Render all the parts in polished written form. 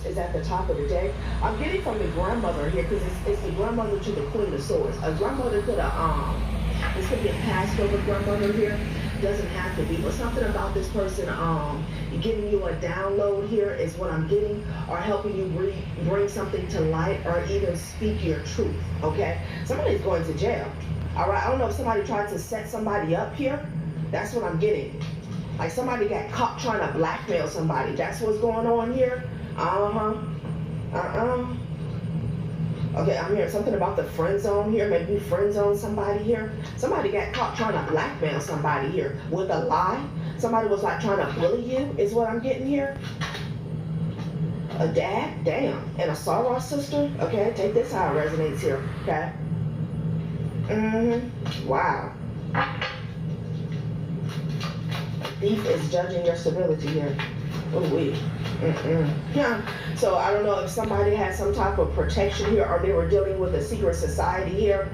is at the top of the deck. I'm getting from the grandmother here because it's the grandmother to the Queen of Swords. A grandmother could have, this could be a passed over grandmother here. Doesn't have to be, but something about this person giving you a download here is what I'm getting, or helping you bring something to light, or even speak your truth. Okay, somebody's going to jail. All right, I don't know if somebody tried to set somebody up here. That's what I'm getting. Like somebody got caught trying to blackmail somebody. That's what's going on here. Okay, I'm hearing something about the friend zone here. Maybe you friend zone somebody here. Somebody got caught trying to blackmail somebody here with a lie. Somebody was like trying to bully you, is what I'm getting here. A dad, damn, and a sorrow sister. Okay, take this how it resonates here. Okay. Wow. Thief is judging your stability here. Yeah. So I don't know if somebody had some type of protection here, or they were dealing with a secret society here,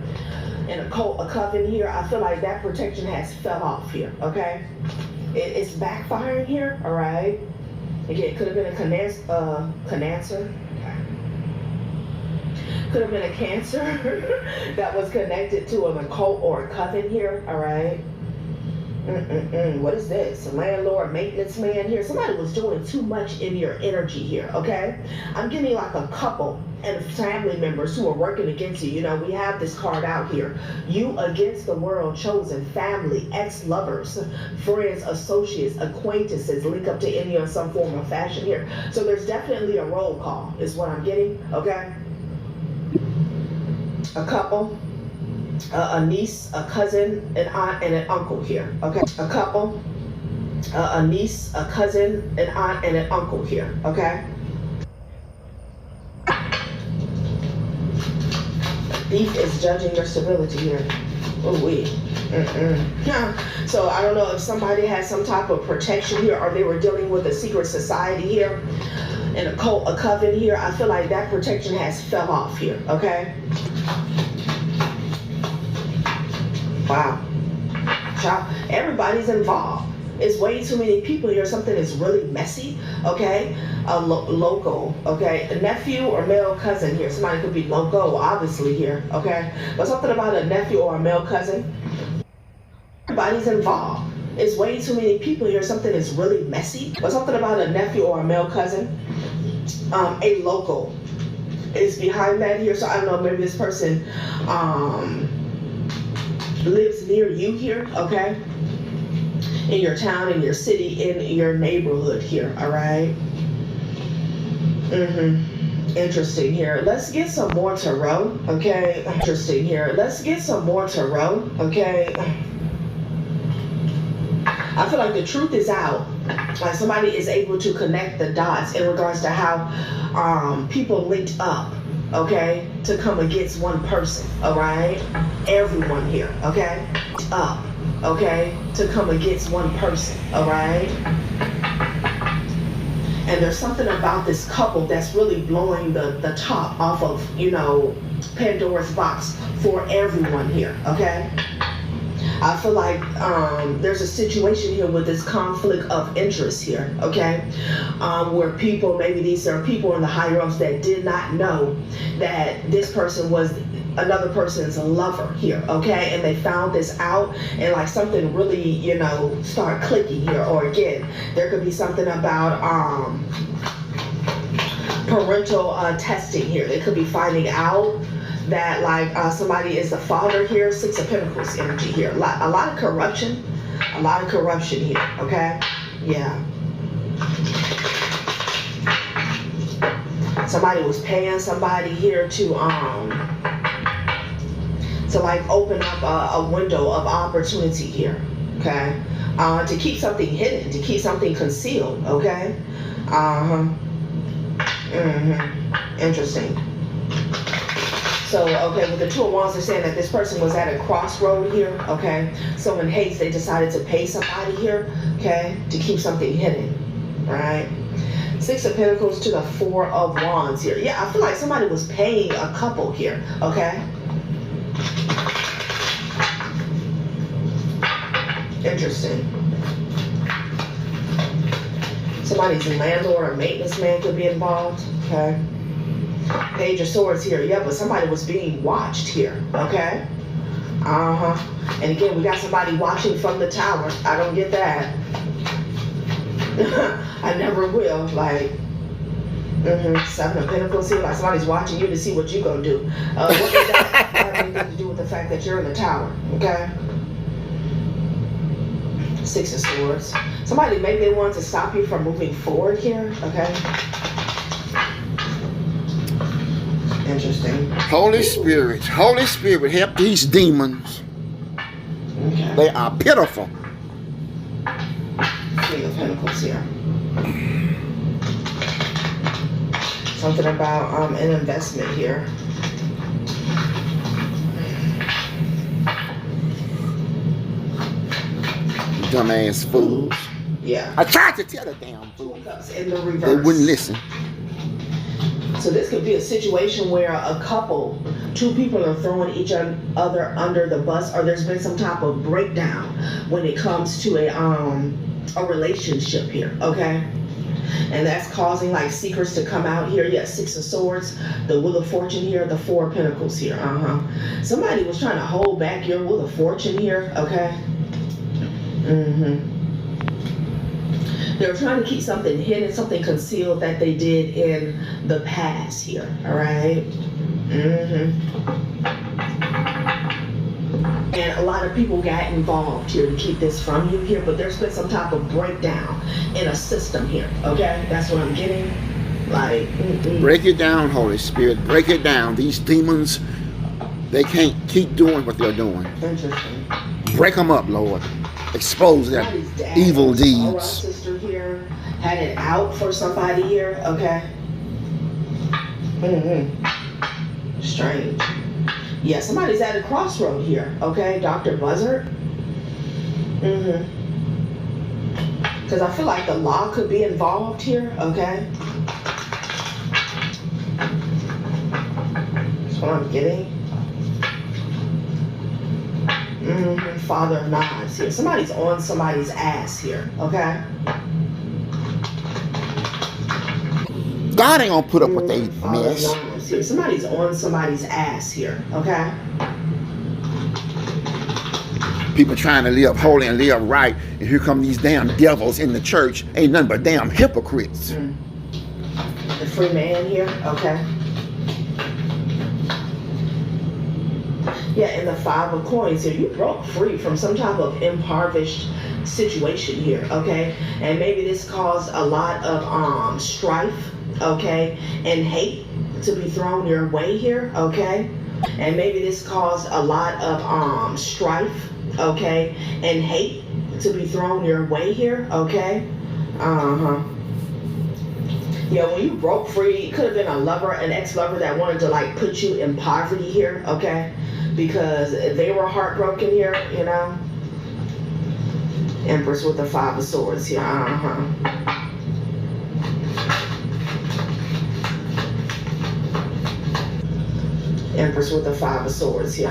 and a coven here. I feel like that protection has fell off here. Okay, it's backfiring here. All right. Again, it could have been a cancer. Could have been a cancer that was connected to an occult or a coven here. All right. What is this? A landlord, maintenance man here. Somebody was doing too much in your energy here, okay? I'm getting like a couple and family members who are working against you. You know, we have this card out here. You against the world, chosen, family, ex-lovers, friends, associates, acquaintances, link up to any in some form or fashion here. So there's definitely a roll call is what I'm getting, okay? A couple. A niece, a cousin, an aunt, and an uncle here. Okay, a couple, a niece, a cousin, an aunt, and an uncle here. Okay. Thief is judging your stability here. Yeah. So I don't know if somebody had some type of protection here, or they were dealing with a secret society here, and a coven here. I feel like that protection has fell off here. Okay. Wow. Child, everybody's involved. It's way too many people here. Something is really messy, okay? Local, okay? A nephew or male cousin here. Somebody could be local, obviously, here, okay? But something about a nephew or a male cousin. Everybody's involved. It's way too many people here. Something is really messy. But something about a nephew or a male cousin. A local is behind that here. So I don't know, maybe this person, lives near you here, okay? In your town, in your city, in your neighborhood here, all right? Interesting here. Let's get some more tarot, okay? Interesting here. Let's get some more tarot, okay? I feel like the truth is out. Like somebody is able to connect the dots in regards to how people linked up, okay, to come against one person, all right? Everyone here, okay? Up, okay, to come against one person, all right? And there's something about this couple that's really blowing the top off of, you know, Pandora's box for everyone here, okay? I feel like there's a situation here with this conflict of interest here, okay? Where people, maybe these are people in the higher ups that did not know that this person was another person's lover here, okay? And they found this out, and like something really, you know, start clicking here. Or again, there could be something about parental testing here. They could be finding out that like somebody is the father here. Six of Pentacles energy here. A lot of corruption. A lot of corruption here, okay? Yeah. Somebody was paying somebody here to like open up a window of opportunity here, okay? To keep something hidden, to keep something concealed, okay? Interesting. So, okay, with the Two of Wands, they're saying that this person was at a crossroad here, okay? So in haste, they decided to pay somebody here, okay, to keep something hidden, right? Six of Pentacles to the Four of Wands here. Yeah, I feel like somebody was paying a couple here, okay? Interesting. Somebody's landlord or maintenance man could be involved. Okay. Page of Swords here. Yeah, but somebody was being watched here. Okay. And again, we got somebody watching from the tower. I don't get that. I never will. Like, Seven of Pentacles here. Like somebody's watching you to see what you gonna do. What does that have anything to do with the fact that you're in the tower? Okay. Six of Swords. Somebody, maybe they want to stop you from moving forward here. Okay. Interesting. Holy Spirit, help these demons. Okay. They are pitiful. Three of Pentacles here. Something about an investment here. Dumbass fools. Yeah. I tried to tell the damn fools. In the reverse. They wouldn't listen. So this could be a situation where a couple, two people are throwing each other under the bus, or there's been some type of breakdown when it comes to a relationship here, okay? And that's causing like secrets to come out here. Yeah, Six of Swords, the Wheel of Fortune here, the Four of Pentacles here. Somebody was trying to hold back your Wheel of Fortune here, okay? They were trying to keep something hidden, something concealed that they did in the past here, all right? And a lot of people got involved here to keep this from you here, but there's been some type of breakdown in a system here, okay? That's what I'm getting. Like, break it down, Holy Spirit. Break it down. These demons, they can't keep doing what they're doing. Interesting. Break them up, Lord. Expose their evil deeds. Our sister here had it out for somebody here, okay? Strange. Yeah, somebody's at a crossroad here, okay? Dr. Buzzard. Because I feel like the law could be involved here, okay? That's what I'm getting. Father of Knives here. Somebody's on somebody's ass here, okay? God ain't gonna put up with a mess. Here. Somebody's on somebody's ass here, okay? People trying to live holy and live right, and here come these damn devils in the church. Ain't nothing but damn hypocrites. The free man here, okay? Yeah, and the Five of Coins here. You broke free from some type of impoverished situation here, okay? And maybe this caused a lot of strife, okay? And hate to be thrown your way here, okay? And maybe this caused a lot of strife, okay? And hate to be thrown your way here, okay? Yeah, when you broke free, it could have been a lover, an ex-lover that wanted to like put you in poverty here, okay? Because they were heartbroken here, you know? Empress with the Five of Swords here, Empress with the Five of Swords here,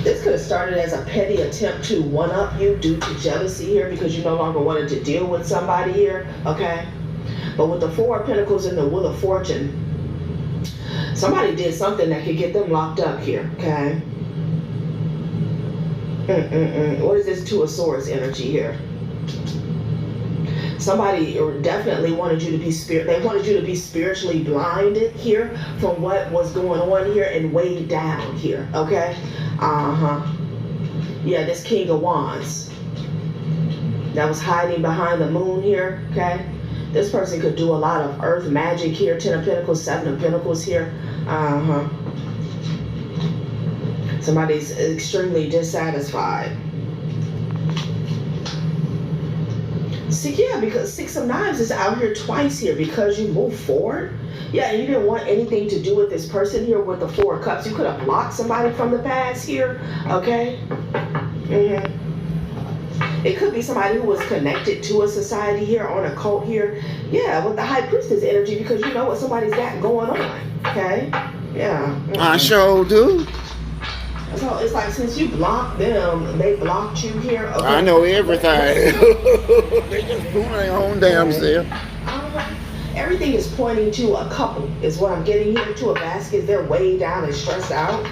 This could have started as a petty attempt to one-up you due to jealousy here because you no longer wanted to deal with somebody here, okay? But with the Four of Pentacles and the Wheel of Fortune, somebody did something that could get them locked up here, okay? What is this Two of Swords energy here? Somebody definitely wanted you to be they wanted you to be spiritually blinded here from what was going on here and weighed down here, okay? Yeah, this King of Wands that was hiding behind the moon here, okay? This person could do a lot of earth magic here. Ten of Pentacles, Seven of Pentacles here. Somebody's extremely dissatisfied. See, yeah, because Six of Knives is out here twice here because you moved forward. Yeah, and you didn't want anything to do with this person here with the Four of Cups. You could have blocked somebody from the past here, okay? It could be somebody who was connected to a society here, on a cult here. Yeah, with the High Priestess energy because you know what somebody's got going on, okay? Yeah. I sure do. So it's like since you blocked them, they blocked you here. Okay. I know everything. They just doing their own damn self. Everything is pointing to a couple, is what I'm getting here, to a basket. They're way down and stressed out.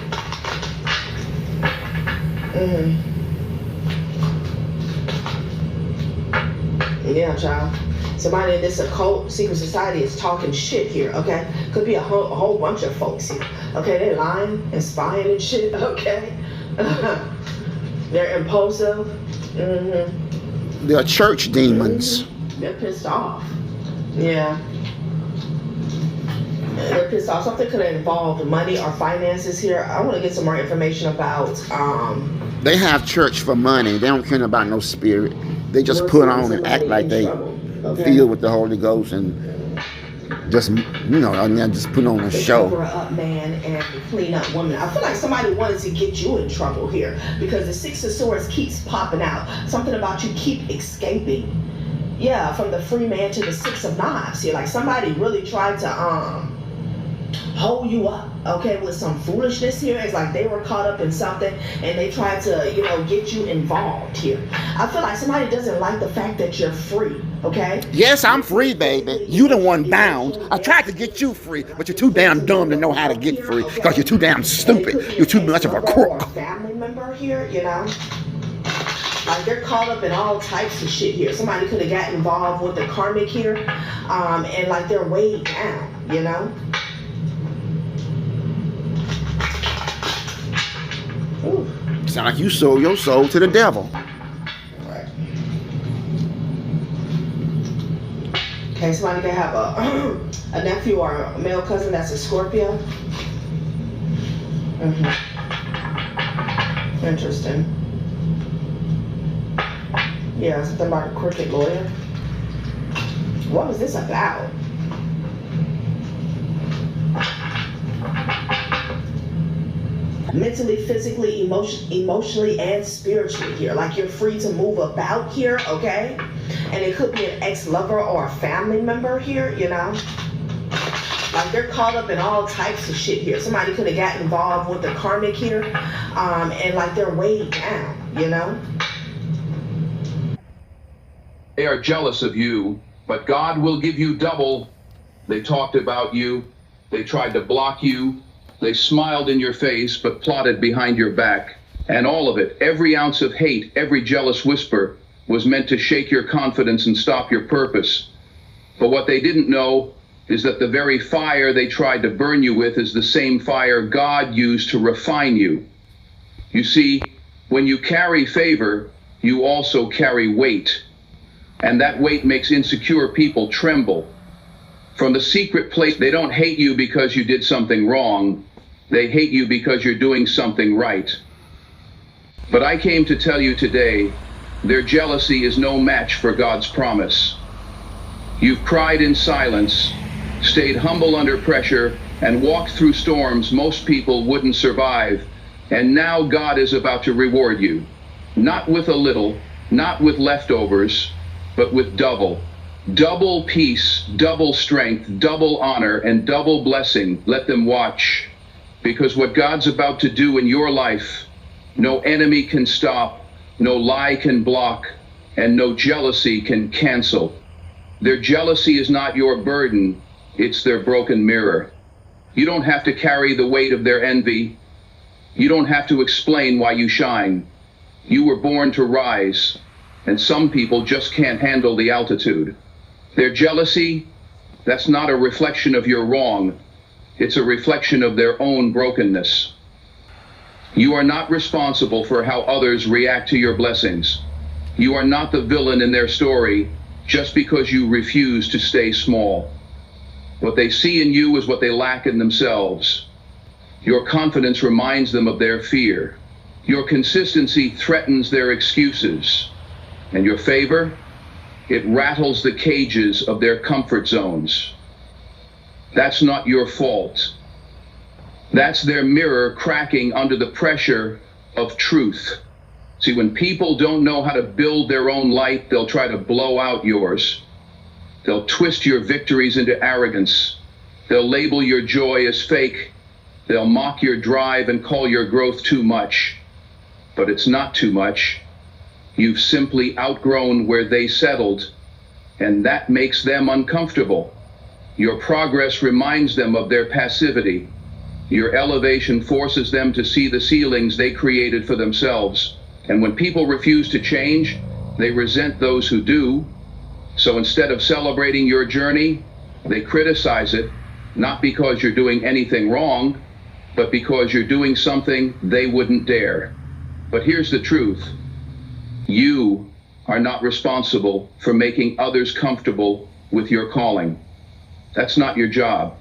Yeah, child. Somebody in this occult secret society is talking shit here, okay? Could be a whole bunch of folks here, okay? They're lying and spying and shit, okay? They're impulsive. They're church demons. They're pissed off. Yeah. They're pissed off. Something could have involved money or finances here. I want to get some more information about. They have church for money. They don't care about no spirit. They just put on and act like they filled with the Holy Ghost and just, and then just put on a show. Cover up man and clean up women. I feel like somebody wanted to get you in trouble here because the Six of Swords keeps popping out. Something about you keep escaping. Yeah, from the free man to the Six of Knives here. Like somebody really tried to hold you up, okay, with some foolishness here. It's like they were caught up in something and they tried to, get you involved here. I feel like somebody doesn't like the fact that you're free, okay? Yes, I'm free, baby. You the one bound. I tried to get you free, but you're too damn dumb to know how to get free because you're too damn stupid. You're too much of a crook. Family member here, Like they're caught up in all types of shit here. Somebody could have got involved with the karmic here, and like they're way down, Ooh. Sound like you sold your soul to the devil. Right. Okay, somebody can have a nephew or a male cousin that's a Scorpio. Interesting. Yeah, something about a crooked lawyer. What was this about? Mentally, physically, emotionally, and spiritually here. Like you're free to move about here, okay? And it could be an ex-lover or a family member here, Like they're caught up in all types of shit here. Somebody could have got involved with the karmic here, and like they're way down, They are jealous of you, but God will give you double. They talked about you. They tried to block you. They smiled in your face, but plotted behind your back. And all of it, every ounce of hate, every jealous whisper, was meant to shake your confidence and stop your purpose. But what they didn't know is that the very fire they tried to burn you with is the same fire God used to refine you. You see, when you carry favor, you also carry weight. And that weight makes insecure people tremble. From the secret place, they don't hate you because you did something wrong. They hate you because you're doing something right. But I came to tell you today, their jealousy is no match for God's promise. You've cried in silence, stayed humble under pressure, and walked through storms most people wouldn't survive. And now God is about to reward you. Not with a little, not with leftovers, but with double. Double peace, double strength, double honor, and double blessing. Let them watch. Because what God's about to do in your life, no enemy can stop, no lie can block, and no jealousy can cancel. Their jealousy is not your burden, it's their broken mirror. You don't have to carry the weight of their envy. You don't have to explain why you shine. You were born to rise, and some people just can't handle the altitude. Their jealousy, that's not a reflection of your wrong. It's a reflection of their own brokenness. You are not responsible for how others react to your blessings. You are not the villain in their story just because you refuse to stay small. What they see in you is what they lack in themselves. Your confidence reminds them of their fear. Your consistency threatens their excuses. And your favor, it rattles the cages of their comfort zones. That's not your fault. That's their mirror cracking under the pressure of truth. See, when people don't know how to build their own light, they'll try to blow out yours. They'll twist your victories into arrogance. They'll label your joy as fake, They'll mock your drive and call your growth too much. But it's not too much. You've simply outgrown where they settled, and that makes them uncomfortable. Your progress reminds them of their passivity. Your elevation forces them to see the ceilings they created for themselves. And when people refuse to change, they resent those who do. So instead of celebrating your journey, they criticize it, not because you're doing anything wrong, but because you're doing something they wouldn't dare. But here's the truth. You are not responsible for making others comfortable with your calling. That's not your job.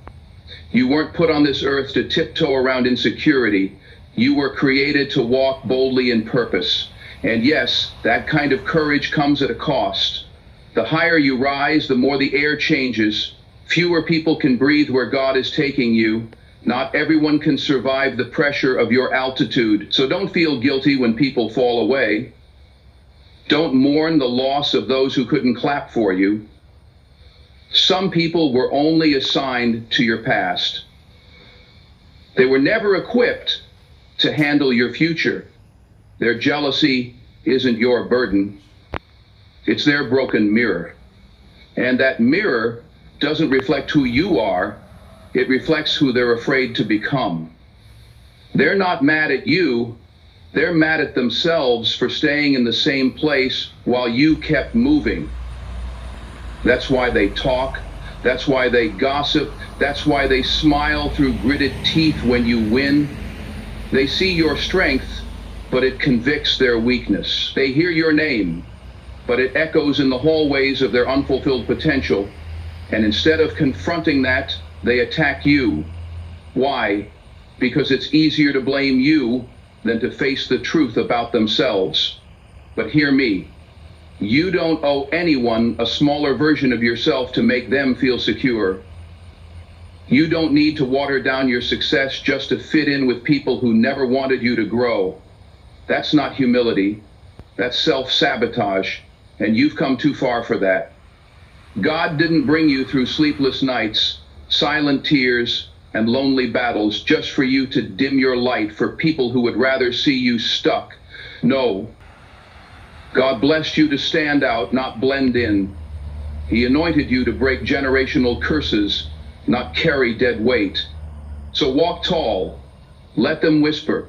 You weren't put on this earth to tiptoe around insecurity. You were created to walk boldly in purpose. And yes, that kind of courage comes at a cost. The higher you rise, the more the air changes. Fewer people can breathe where God is taking you. Not everyone can survive the pressure of your altitude. So don't feel guilty when people fall away. Don't mourn the loss of those who couldn't clap for you. Some people were only assigned to your past. They were never equipped to handle your future. Their jealousy isn't your burden. It's their broken mirror. And that mirror doesn't reflect who you are. It reflects who they're afraid to become. They're not mad at you. They're mad at themselves for staying in the same place while you kept moving. That's why they talk. That's why they gossip. That's why they smile through gritted teeth when you win. They see your strength, but it convicts their weakness. They hear your name, but it echoes in the hallways of their unfulfilled potential. And instead of confronting that, they attack you. Why? Because it's easier to blame you than to face the truth about themselves. But hear me. You don't owe anyone a smaller version of yourself to make them feel secure. You don't need to water down your success just to fit in with people who never wanted you to grow. That's not humility. That's self-sabotage, and you've come too far for that. God didn't bring you through sleepless nights, silent tears, and lonely battles just for you to dim your light for people who would rather see you stuck. No. God blessed you to stand out, not blend in. He anointed you to break generational curses, not carry dead weight. So walk tall. Let them whisper.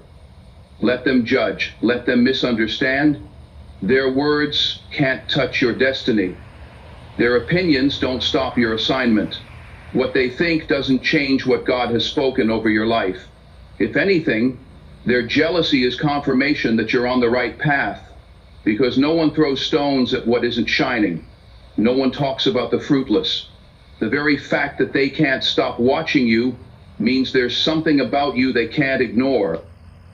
Let them judge. Let them misunderstand. Their words can't touch your destiny. Their opinions don't stop your assignment. What they think doesn't change what God has spoken over your life. If anything, their jealousy is confirmation that you're on the right path, because no one throws stones at what isn't shining. No one talks about the fruitless. The very fact that they can't stop watching you means there's something about you they can't ignore.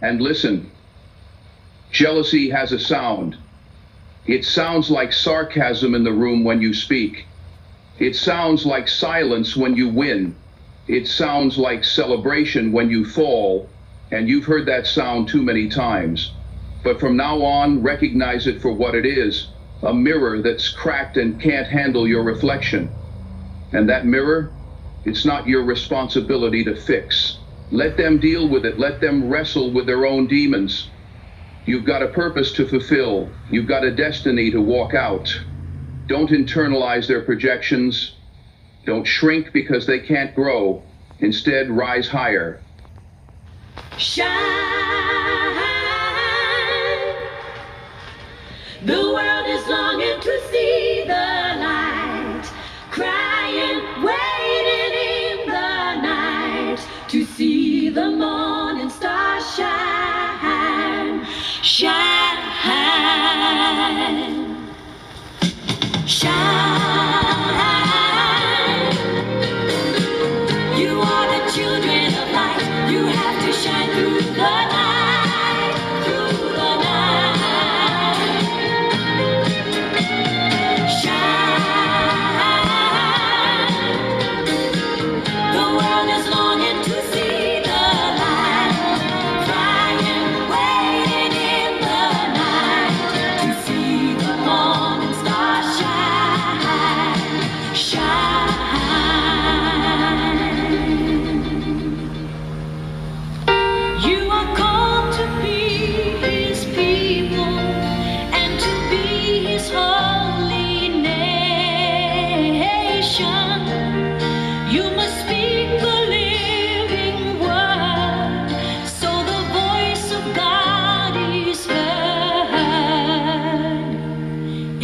And listen, jealousy has a sound. It sounds like sarcasm in the room when you speak. It sounds like silence when you win. It sounds like celebration when you fall. And you've heard that sound too many times. But from now on, recognize it for what it is, a mirror that's cracked and can't handle your reflection. And that mirror, it's not your responsibility to fix. Let them deal with it. Let them wrestle with their own demons. You've got a purpose to fulfill. You've got a destiny to walk out. Don't internalize their projections. Don't shrink because they can't grow. Instead, rise higher. Shine. The world is longing to see the light, crying, waiting in the night to see the morning star shine, shine, shine. You are the children of light. You have to shine through the night, through the night. Shine. The world is longing to see the light, crying, waiting in the night to see the morning star shine.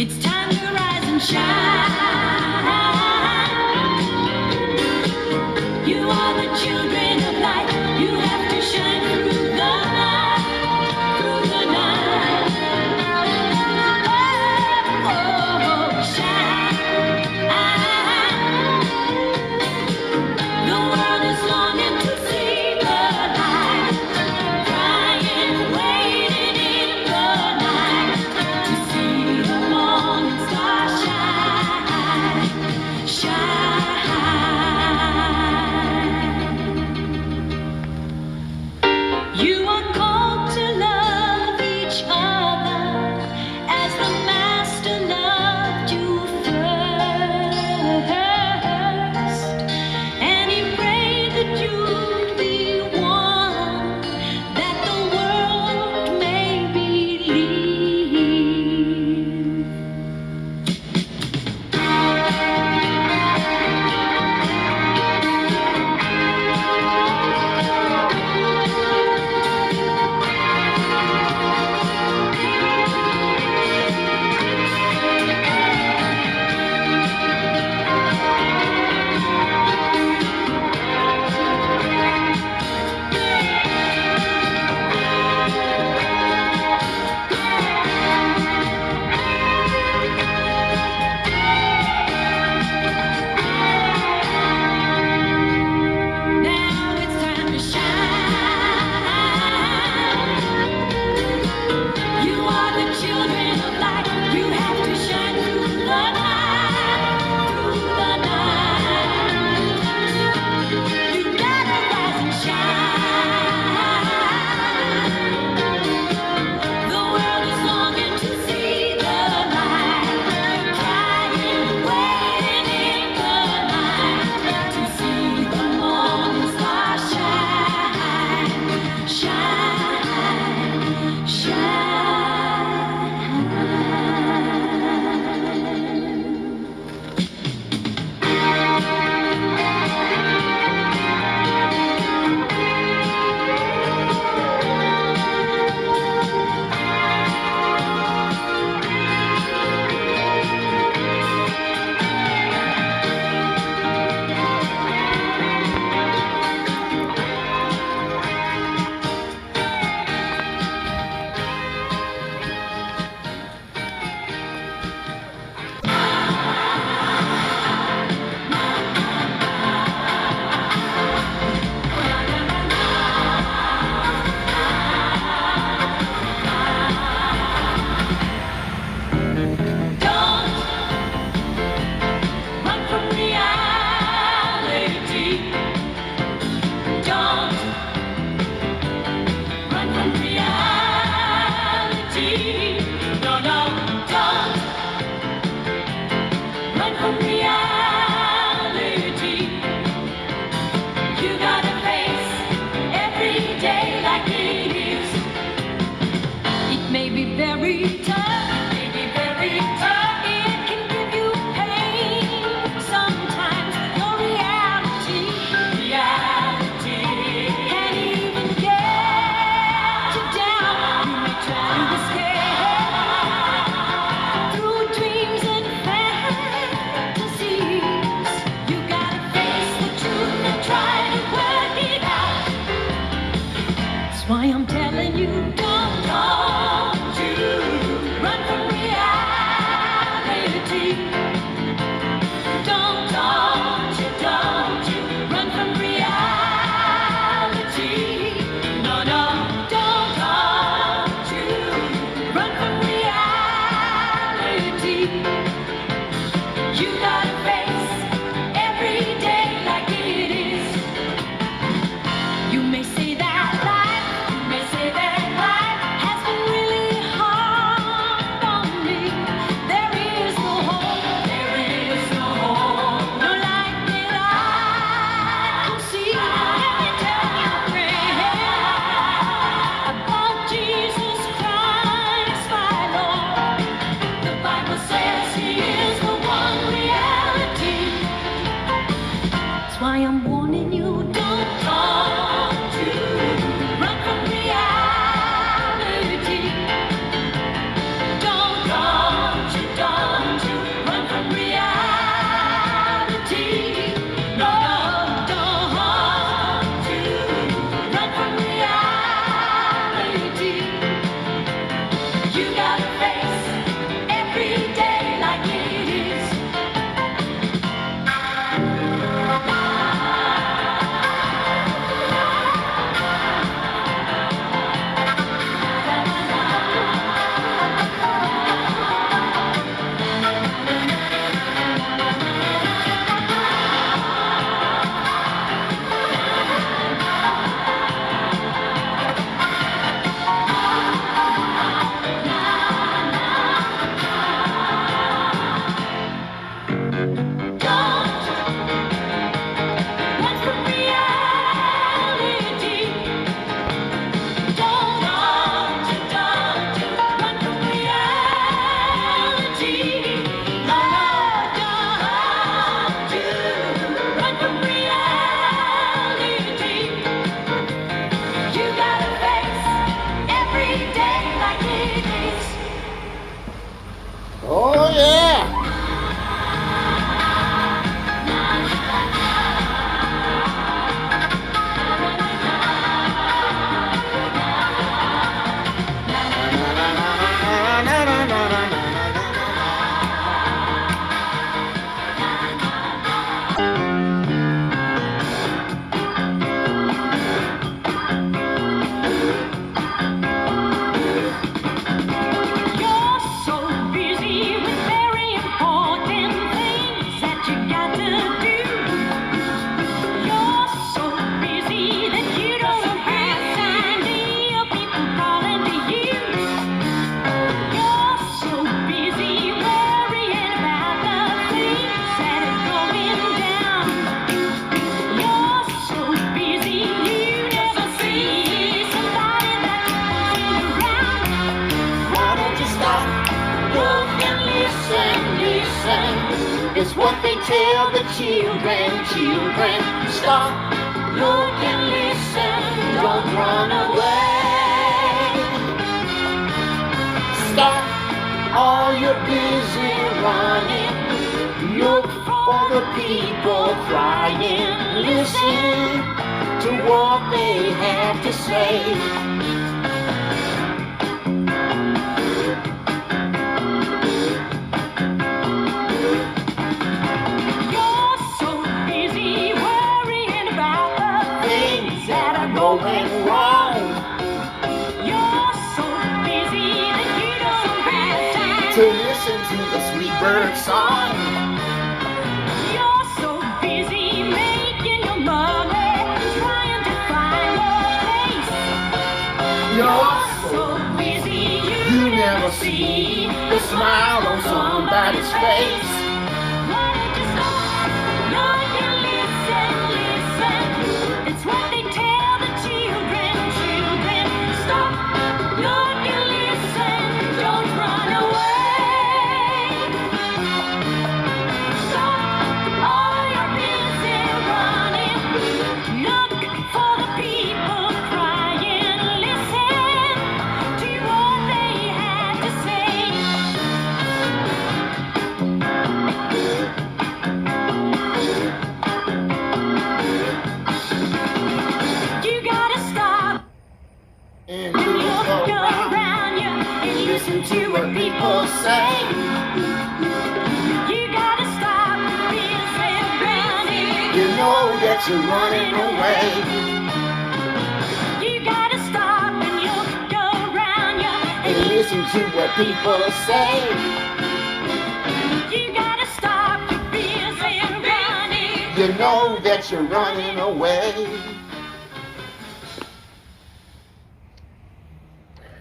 It's time to rise and shine. You are the children of light. You have to shine through the night, through the night. Oh, shine. The world is longing to see the light, crying, waiting in the night to see the morning star shine. It's what they tell the children. Children, stop, look and listen, don't run away. Stop all your busy running, look for the people crying. Listen to what they have to say. You're so busy worrying about the things that are going wrong. You're so busy that you don't have time To listen to the sweet bird song. You're so busy making your money, trying to find a place. You're So busy You never see the smile on somebody's face. Why don't you stop? Look and listen, listen. It's what they tell the children. Children, stop. Look and listen. Don't run away. Stop all your busy running. Look for the people crying. Listen to what they have to say. You gotta stop And and look look around. around you and listen to what people say. You gotta stop being surrounded. You know that you're running away. You gotta stop and look around you And listen to what people say. You gotta stop being surrounded. You know that you're running away.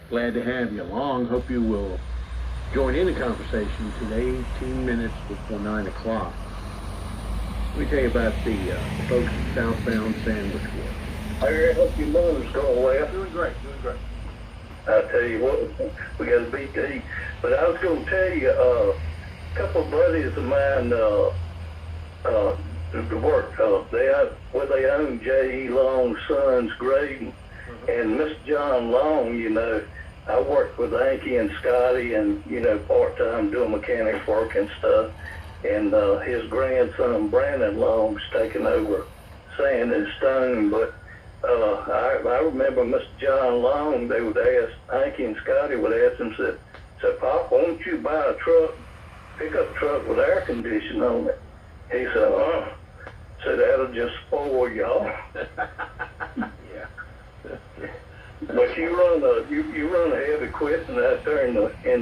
Glad to have you along. Hope you will join in the conversation today, 18 minutes before 9 o'clock. Let me tell you about the folks at Southbound Sandwich World. I hope your mother's going well. Doing great, doing great. I tell you what, we got a beat to eat. But I was going to tell you, a couple of buddies of mine work. They own J.E. Long's Sons Grading, and Mr. John Long. You know, I worked with Anky and Scotty, and part time doing mechanic work and stuff. And his grandson Brandon Long's taking over Sand and Stone, but. I remember Mr. John Long, they would ask, Anky and Scotty would ask him, said, Pop, why don't you buy a pickup truck with air conditioning on it? He said, said, that'll just spoil y'all. Yeah. But you run a heavy equipment out there in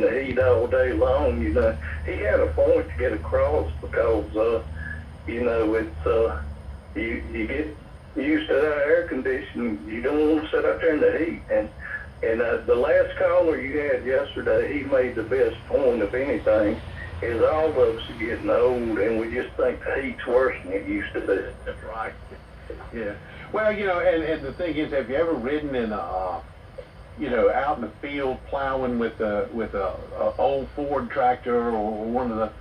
the heat all day long, He had a point to get across because, it's, you get used to that air conditioning, you don't want to sit out there in the heat. And the last caller you had yesterday, he made the best point of anything, is all of us are getting old and we just think the heat's worse than it used to be. That's right. Yeah. Well, and the thing is, have you ever ridden in out in the field plowing with a old Ford tractor or one of the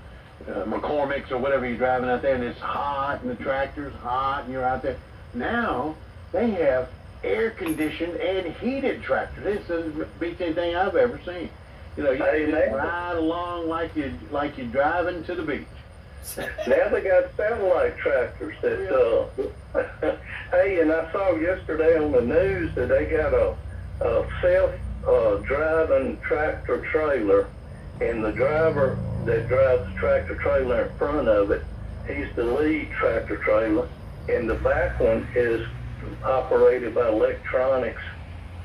McCormick's or whatever you're driving out there, and it's hot and the tractor's hot and you're out there. Now they have air-conditioned and heated tractors. This is the beats anything I've ever seen. You Hey, just man. ride along like you're driving to the beach. Now they got satellite tractors that, hey, and I saw yesterday on the news that they got a self-driving tractor trailer, and the driver that drives the tractor trailer in front of it, he's the lead tractor trailer, and the back one is operated by electronics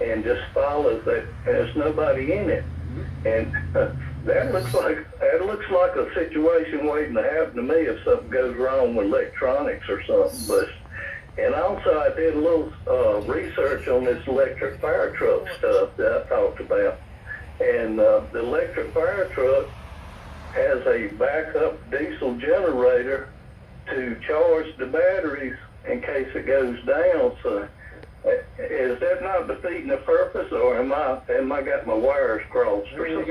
and just follows that. There's nobody in it, and that looks like a situation waiting to happen to me if something goes wrong with electronics or something. But and also I did a little research on this electric fire truck stuff that I talked about, and the electric fire truck has a backup diesel generator to charge the batteries in case it goes down. So is that not defeating the purpose, or am I got my wires crossed or You something?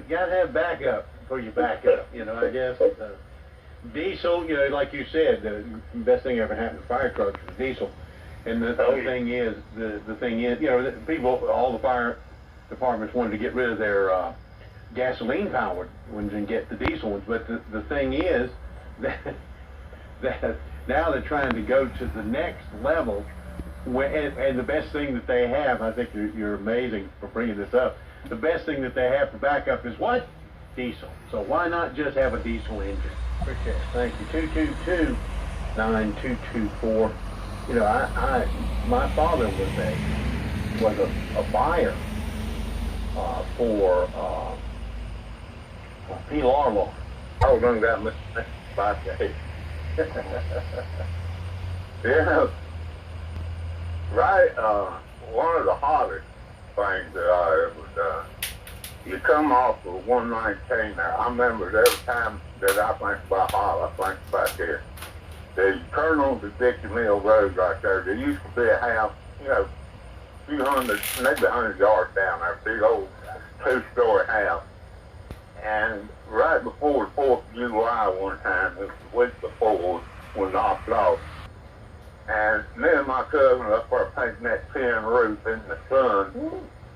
gotta have backup for your backup. I guess. diesel, like you said, the best thing ever happened to fire trucks is diesel. And the thing is, people, all the fire departments wanted to get rid of their gasoline-powered ones and get the diesel ones. But the thing is that now they're trying to go to the next level. And the best thing that they have, I think you're amazing for bringing this up. The best thing that they have for backup is what? Diesel. So why not just have a diesel engine? Appreciate it. Thank you. 222-9224. My father was a buyer for P-Lar law. I was on that much back. Right, one of the hardest things that I ever done, you come off of 119 there. I remember every time that I think about Hall, I think about this. You turn on the Dixie Mill Road right there. There used to be a house, a few hundred, maybe 100 yards down there, big old 2-story house. And right before the 4th of July one time, it was the week before, was knocked off. And me and my cousin were up there painting that tin roof in the sun.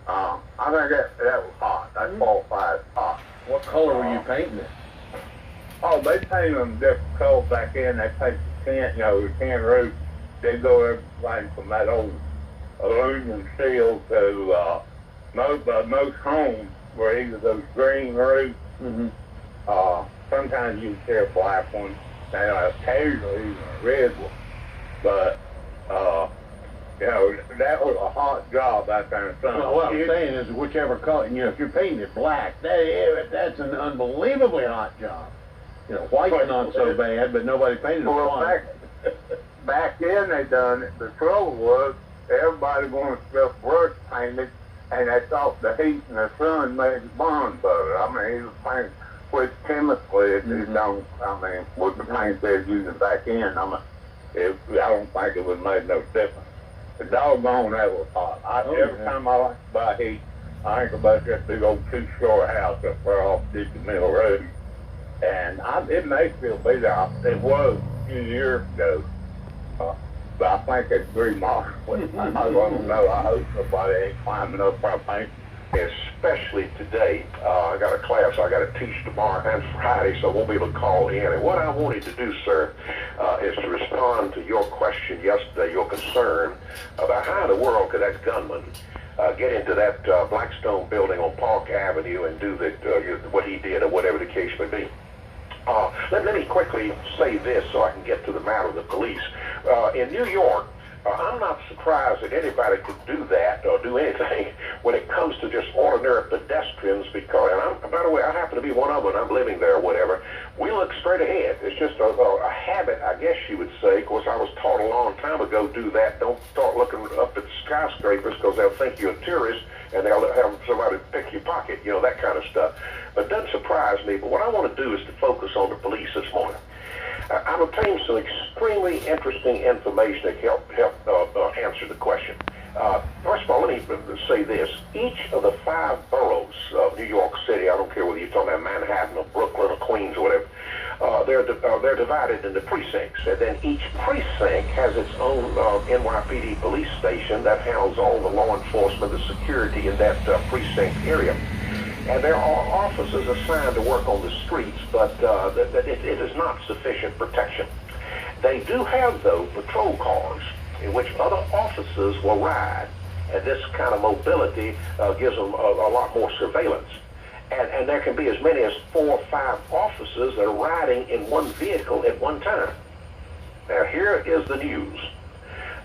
I think that was hot. That qualified as hot. What color were you painting it? Oh, they paint them different colors back in. They paint the tin, the tin roof. They go everything from that old aluminum steel to most homes were either those green roofs. Mm-hmm. Sometimes you can see a black one, and occasionally even a red one. But that was a hot job that kind of sun. Well, what I'm saying is, whichever color, if you're painting it black, that's an unbelievably hot job. White's not so bad, but nobody painted it white. Back then they done it. The trouble was everybody wanted stuff brush painted, and they thought the heat and the sun made the bond better. I mean, it was painted with chemically. It don't. I mean, with the paint they're using back in, I don't think it would have made no difference. The doggone that was hot. Every time I like to buy heat, I think about that big old 2-story house up there off Dixie Mill Road. And it may still be there. It was a few years ago. But I think it's remodeled. I don't know. I hope somebody ain't climbing up our paint. Especially today. I got a class I got to teach tomorrow and Friday, so I won't be able to call in. And what I wanted to do, sir, is to respond to your question yesterday, your concern about how in the world could that gunman get into that Blackstone building on Park Avenue and do what he did or whatever the case may be. Let me quickly say this so I can get to the matter of the police. In New York, I'm not surprised that anybody could do that or do anything when it comes to just ordinary pedestrians because, and by the way, I happen to be one of them and I'm living there or whatever. We look straight ahead. It's just a habit, I guess you would say. Of course, I was taught a long time ago, do that. Don't start looking up at skyscrapers because they'll think you're a tourist and they'll have somebody pick your pocket, that kind of stuff. But it doesn't surprise me. But what I want to do is to focus on the police this morning. I've obtained some extremely interesting information to help answer the question. First of all, let me say this. Each of the 5 boroughs of New York City, I don't care whether you're talking about Manhattan or Brooklyn or Queens or whatever, they're divided into precincts. And then each precinct has its own NYPD police station that handles all the law enforcement, the security in that precinct area. And there are officers assigned to work on the streets, but it is not sufficient protection. They do have, though, patrol cars in which other officers will ride, and this kind of mobility gives them a lot more surveillance. And there can be as many as 4 or 5 officers that are riding in one vehicle at one time. Now, here is the news.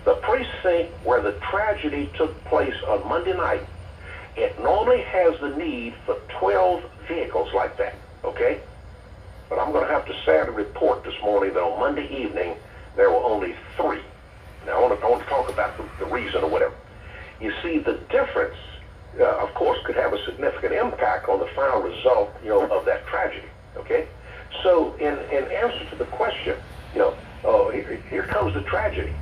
The precinct where the tragedy took place on Monday night, it normally has the need for 12 vehicles like that, okay? But I'm going to have to sadly report this morning that on Monday evening, there were only 3. Now, I want to talk about the reason or whatever. You see, the difference, of course, could have a significant impact on the final result, of that tragedy, okay? So, in answer to the question, here comes the tragedy.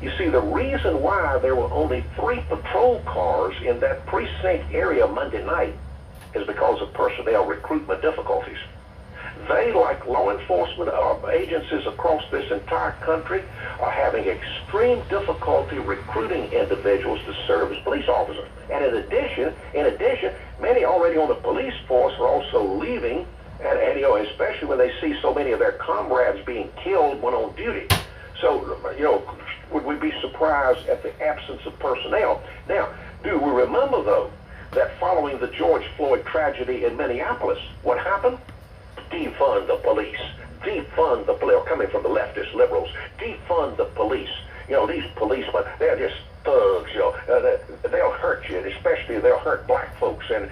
You see, the reason why there were only 3 patrol cars in that precinct area Monday night is because of personnel recruitment difficulties. they, like law enforcement agencies across this entire country, are having extreme difficulty recruiting individuals to serve as police officers. And in addition, many already on the police force are also leaving, and you know, especially when they see so many of their comrades being killed when on duty. So, you know, would we be surprised at the absence of personnel? Now, do we remember, though, that following the George Floyd tragedy in Minneapolis, what happened? Defund the police. Defund the police. Coming from the leftist liberals. Defund the police. You know, these policemen, they're just thugs, you know. They'll hurt you, and especially they'll hurt black folks. And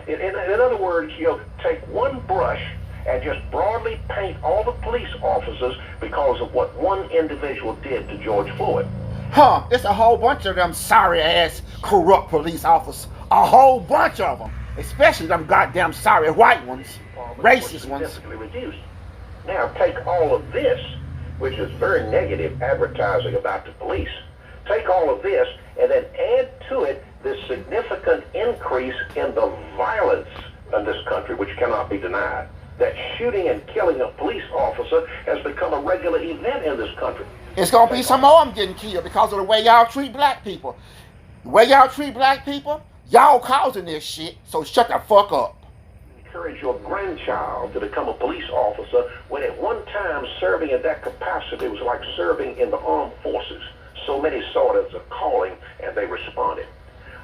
in other words, you know, take one brush and just broadly paint all the police officers because of what one individual did to George Floyd. Huh, it's a whole bunch of them sorry-ass, corrupt police officers. A whole bunch of them. Especially them goddamn sorry white ones. Racist ones. Significantly reduced. Now take all of this, which is very negative advertising about the police. Take all of this and then add to it this significant increase in the violence in this country, which cannot be denied. That shooting and killing a police officer has become a regular event in this country. It's gonna be some more of them getting killed because of the way y'all treat black people. The way y'all treat black people, y'all causing this shit, so shut the fuck up. Encourage your grandchild to become a police officer when at one time serving in that capacity was like serving in the armed forces. So many saw it as a calling and they responded.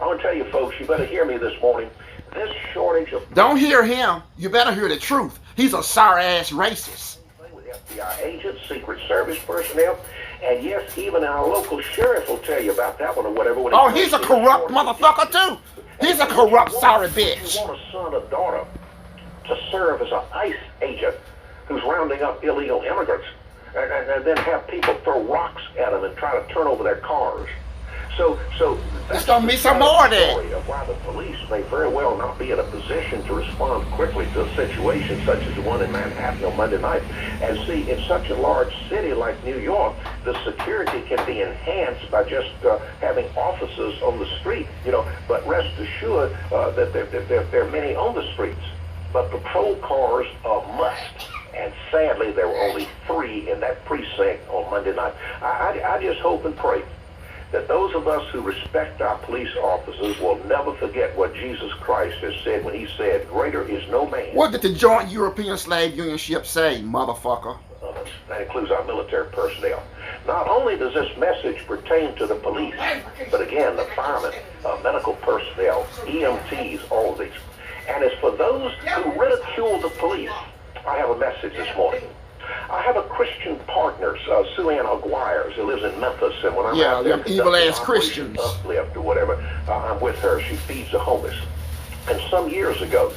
I want to tell you folks, you better hear me this morning. This shortage of... Don't hear him. You better hear the truth. He's a sorry-ass racist. ...with FBI agents, Secret Service personnel, and yes, even our local sheriff will tell you about that one or whatever. Oh, he's a corrupt motherfucker too. He's a corrupt, sorry bitch. You want a son or daughter to serve as an ICE agent who's rounding up illegal immigrants and then have people throw rocks at them and try to turn over their cars. So there's gonna be some more of that. Of why the police may very well not be in a position to respond quickly to a situation such as the one in Manhattan on Monday night. And see, in such a large city like New York, the security can be enhanced by just having officers on the street, you know. But rest assured that there are many on the streets. But patrol cars are must. And sadly, there were only 3 in that precinct on Monday night. I just hope and pray that those of us who respect our police officers will never forget what Jesus Christ has said when he said, greater is no man. What did the Joint European Slave Union ship say, motherfucker? That includes our military personnel. Not only does this message pertain to the police, but again, the firemen, medical personnel, EMTs, all of these. And as for those who ridicule the police, I have a message this morning. I have a Christian partner, Sue Ann Aguirre, who lives in Memphis, and when I'm out there them evil-ass Christians, Uplift or whatever, I'm with her. She feeds the homeless. And some years ago,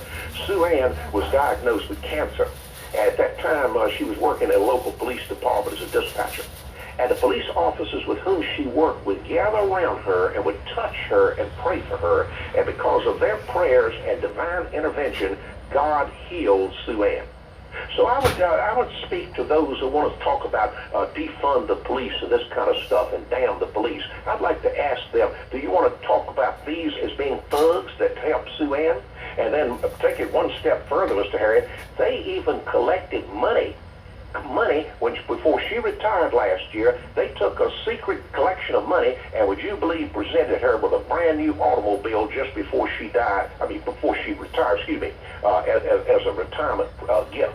Sue Ann was diagnosed with cancer. At that time, she was working in a local police department as a dispatcher. And the police officers with whom she worked would gather around her and would touch her and pray for her. And because of their prayers and divine intervention, God healed Sue Ann. So I would speak to those who want to talk about defund the police and this kind of stuff and damn the police. I'd like to ask them, do you want to talk about these as being thugs that help Sue Ann? And then take it one step further, Mr. Harriet. They even collected money before she retired last year. They took a secret collection of money and, would you believe, presented her with a brand new automobile just before she died. Before she retired, as a retirement gift.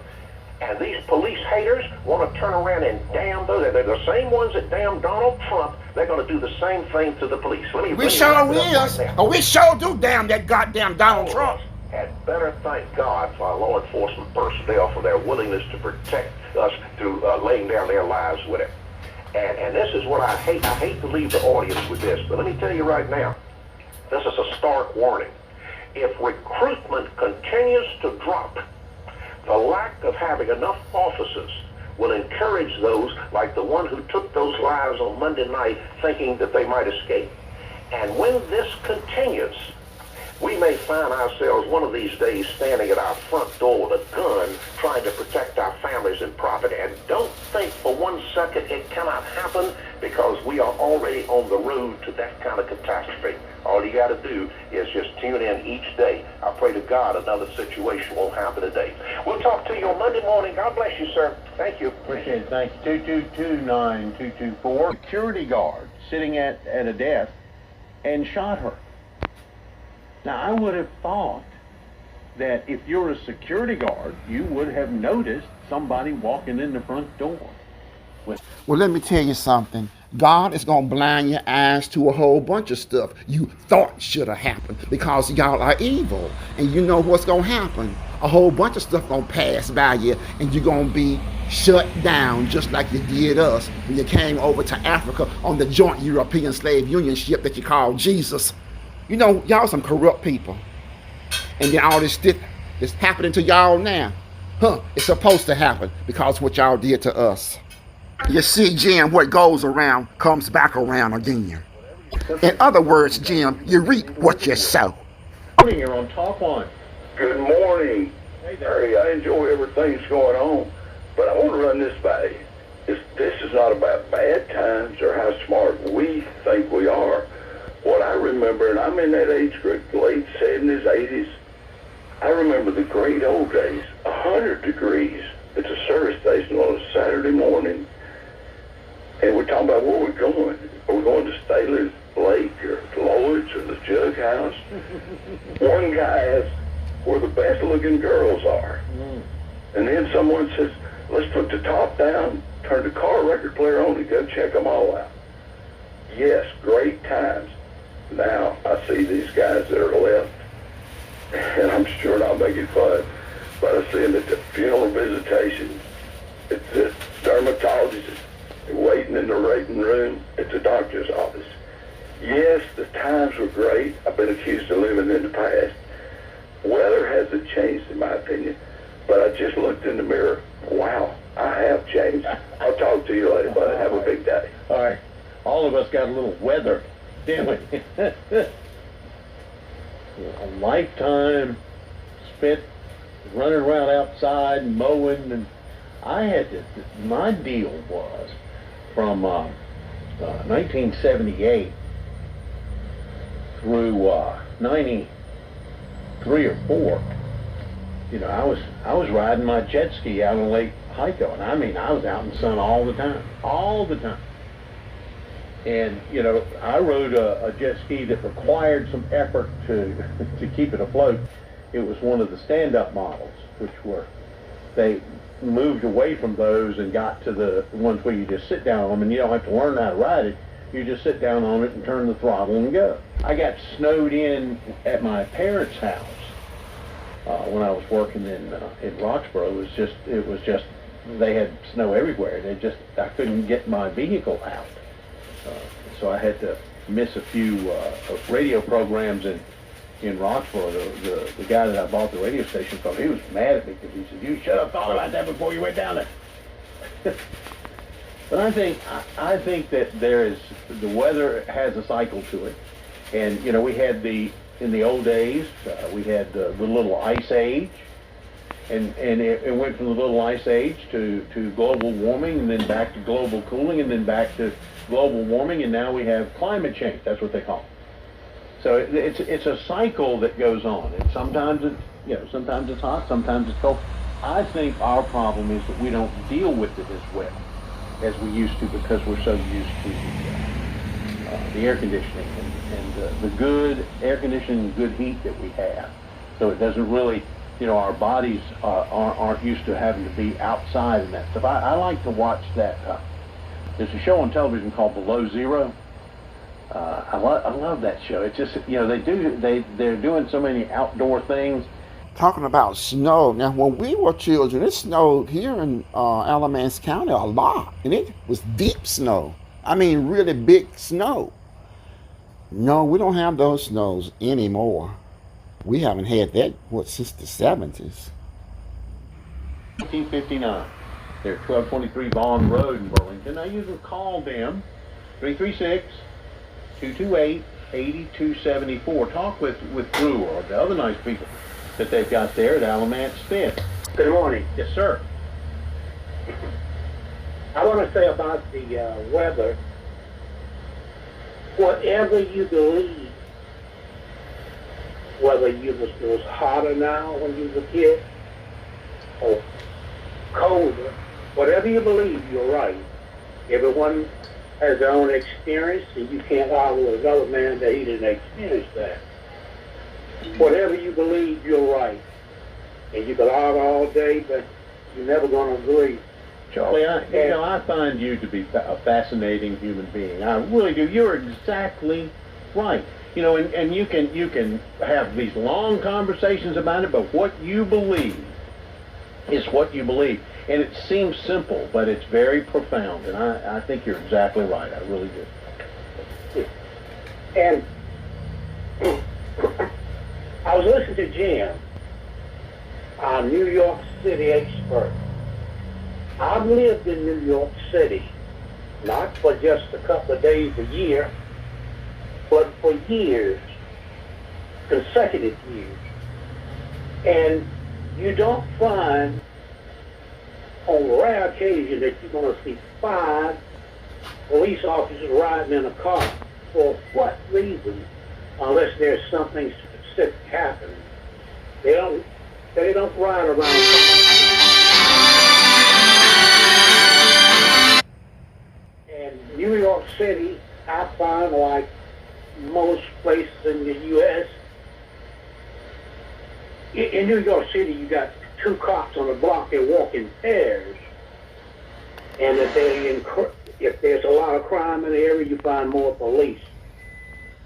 And these police haters want to turn around and damn those. They're the same ones that damn Donald Trump. They're going to do the same thing to the police. We sure is. But we sure do damn that goddamn Donald Trump. Had better thank God for our law enforcement personnel for their willingness to protect us through laying down their lives with it. And this is what I hate. I hate to leave the audience with this, but let me tell you right now, this is a stark warning. If recruitment continues to drop, the lack of having enough officers will encourage those like the one who took those lives on Monday night thinking that they might escape. And when this continues, we may find ourselves one of these days standing at our front door with a gun trying to protect our families and property. And don't think for 1 second it cannot happen, because we are already on the road to that kind of catastrophe. All you got to do is just tune in each day. I pray to God another situation won't happen today. We'll talk to you on Monday morning. God bless you, sir. Thank you. Appreciate it. Thank you. 222-9224. Security guard sitting at a desk and shot her. Now, I would have thought that if you're a security guard, you would have noticed somebody walking in the front door. Well, let me tell you something. God is going to blind your eyes to a whole bunch of stuff you thought should have happened, because y'all are evil. And you know what's going to happen. A whole bunch of stuff going to pass by you, and you're going to be shut down just like you did us when you came over to Africa on the joint European slave union ship that you called Jesus. You know, y'all some corrupt people. And then all this stuff is happening to y'all now. It's supposed to happen because of what y'all did to us. You see, Jim, what goes around comes back around again. In other words, Jim, you reap what you sow. Morning, you're on Talk One. Good morning. Hey, I enjoy everything that's going on, but I want to run this by you. This is not about bad times or how smart we think we are. What I remember, and I'm in that age group, late 70s, 80s, I remember the great old days, 100 degrees at the service station on a Saturday morning, and we're talking about where we're going. Are we going to Staley's Lake or Lloyd's or the Jug House? One guy asked where the best looking girls are. And then someone says, let's put the top down, turn the car record player on, and go check them all out. Yes, great times. Now I see these guys that are left, and I'm sure not making fun, but I see them at the funeral visitations, at the dermatologist, waiting in the waiting room at the doctor's office. Yes, the times were great. I've been accused of living in the past. Weather hasn't changed, in my opinion, but I just looked in the mirror. Wow, I have changed. I'll talk to you later, buddy. Have a big day. All right. All of us got a little weather, didn't we? A lifetime spent running around outside and mowing, and I had to, my deal was from 1978 through 93 or 4. You know, I was riding my jet ski out on Lake Hyco, and I mean, I was out in the sun all the time. And, you know, I rode a jet ski that required some effort to keep it afloat. It was one of the stand-up models, which they moved away from those and got to the ones where you just sit down on them and you don't have to learn how to ride it. You just sit down on it and turn the throttle and go. I got snowed in at my parents' house when I was working in Roxborough. It was just they had snow everywhere. I couldn't get my vehicle out. So I had to miss a few radio programs in Roxborough. The guy that I bought the radio station from, he was mad at me because he said, "You should have thought about that before you went down there." But I think that the weather has a cycle to it, and you know, we had in the old days we had the little ice age, and it went from the little ice age to global warming, and then back to global cooling, and then back to global warming, and now we have climate change. That's what they call it. So it's a cycle that goes on, and sometimes it's hot, sometimes it's cold. I think our problem is that we don't deal with it as well as we used to, because we're so used to the air conditioning and the good air conditioning and good heat that we have. So it doesn't really, you know, our bodies aren't used to having to be outside and that stuff. I like to watch that. There's a show on television called Below Zero. I love that show. It's just, you know, they're doing so many outdoor things. Talking about snow. Now, when we were children, it snowed here in Alamance County a lot, and it was deep snow. I mean, really big snow. No, we don't have those snows anymore. We haven't had that, since the 70s. 1959. They're 1223 Vaughn Road in Burlington. Now you can call them 336-228-8274. Talk with Drew or the other nice people that they've got there at Alamance Fifth. Good morning. Yes, sir. I want to say about the weather, whatever you believe, whether it was hotter now when you was a kid or colder, whatever you believe, you're right. Everyone has their own experience, and you can't argue with another man that he didn't experience that. Whatever you believe, you're right. And you can argue all day, but you're never going to agree. Charlie, I find you to be a fascinating human being. I really do. You're exactly right. And you can have these long conversations about it, but what you believe is what you believe. And it seems simple, but it's very profound. And I think you're exactly right. I really do. And I was listening to Jim, our New York City expert. I've lived in New York City, not for just a couple of days a year, but for years, consecutive years. And you don't find, on rare occasion, that you're going to see 5 police officers riding in a car. For what reason? Unless there's something specific happening. They don't ride around. And New York City, I find, like most places in the U.S., in New York City, you got 2 cops on the block. They walk in pairs, and if there's a lot of crime in the area, you find more police.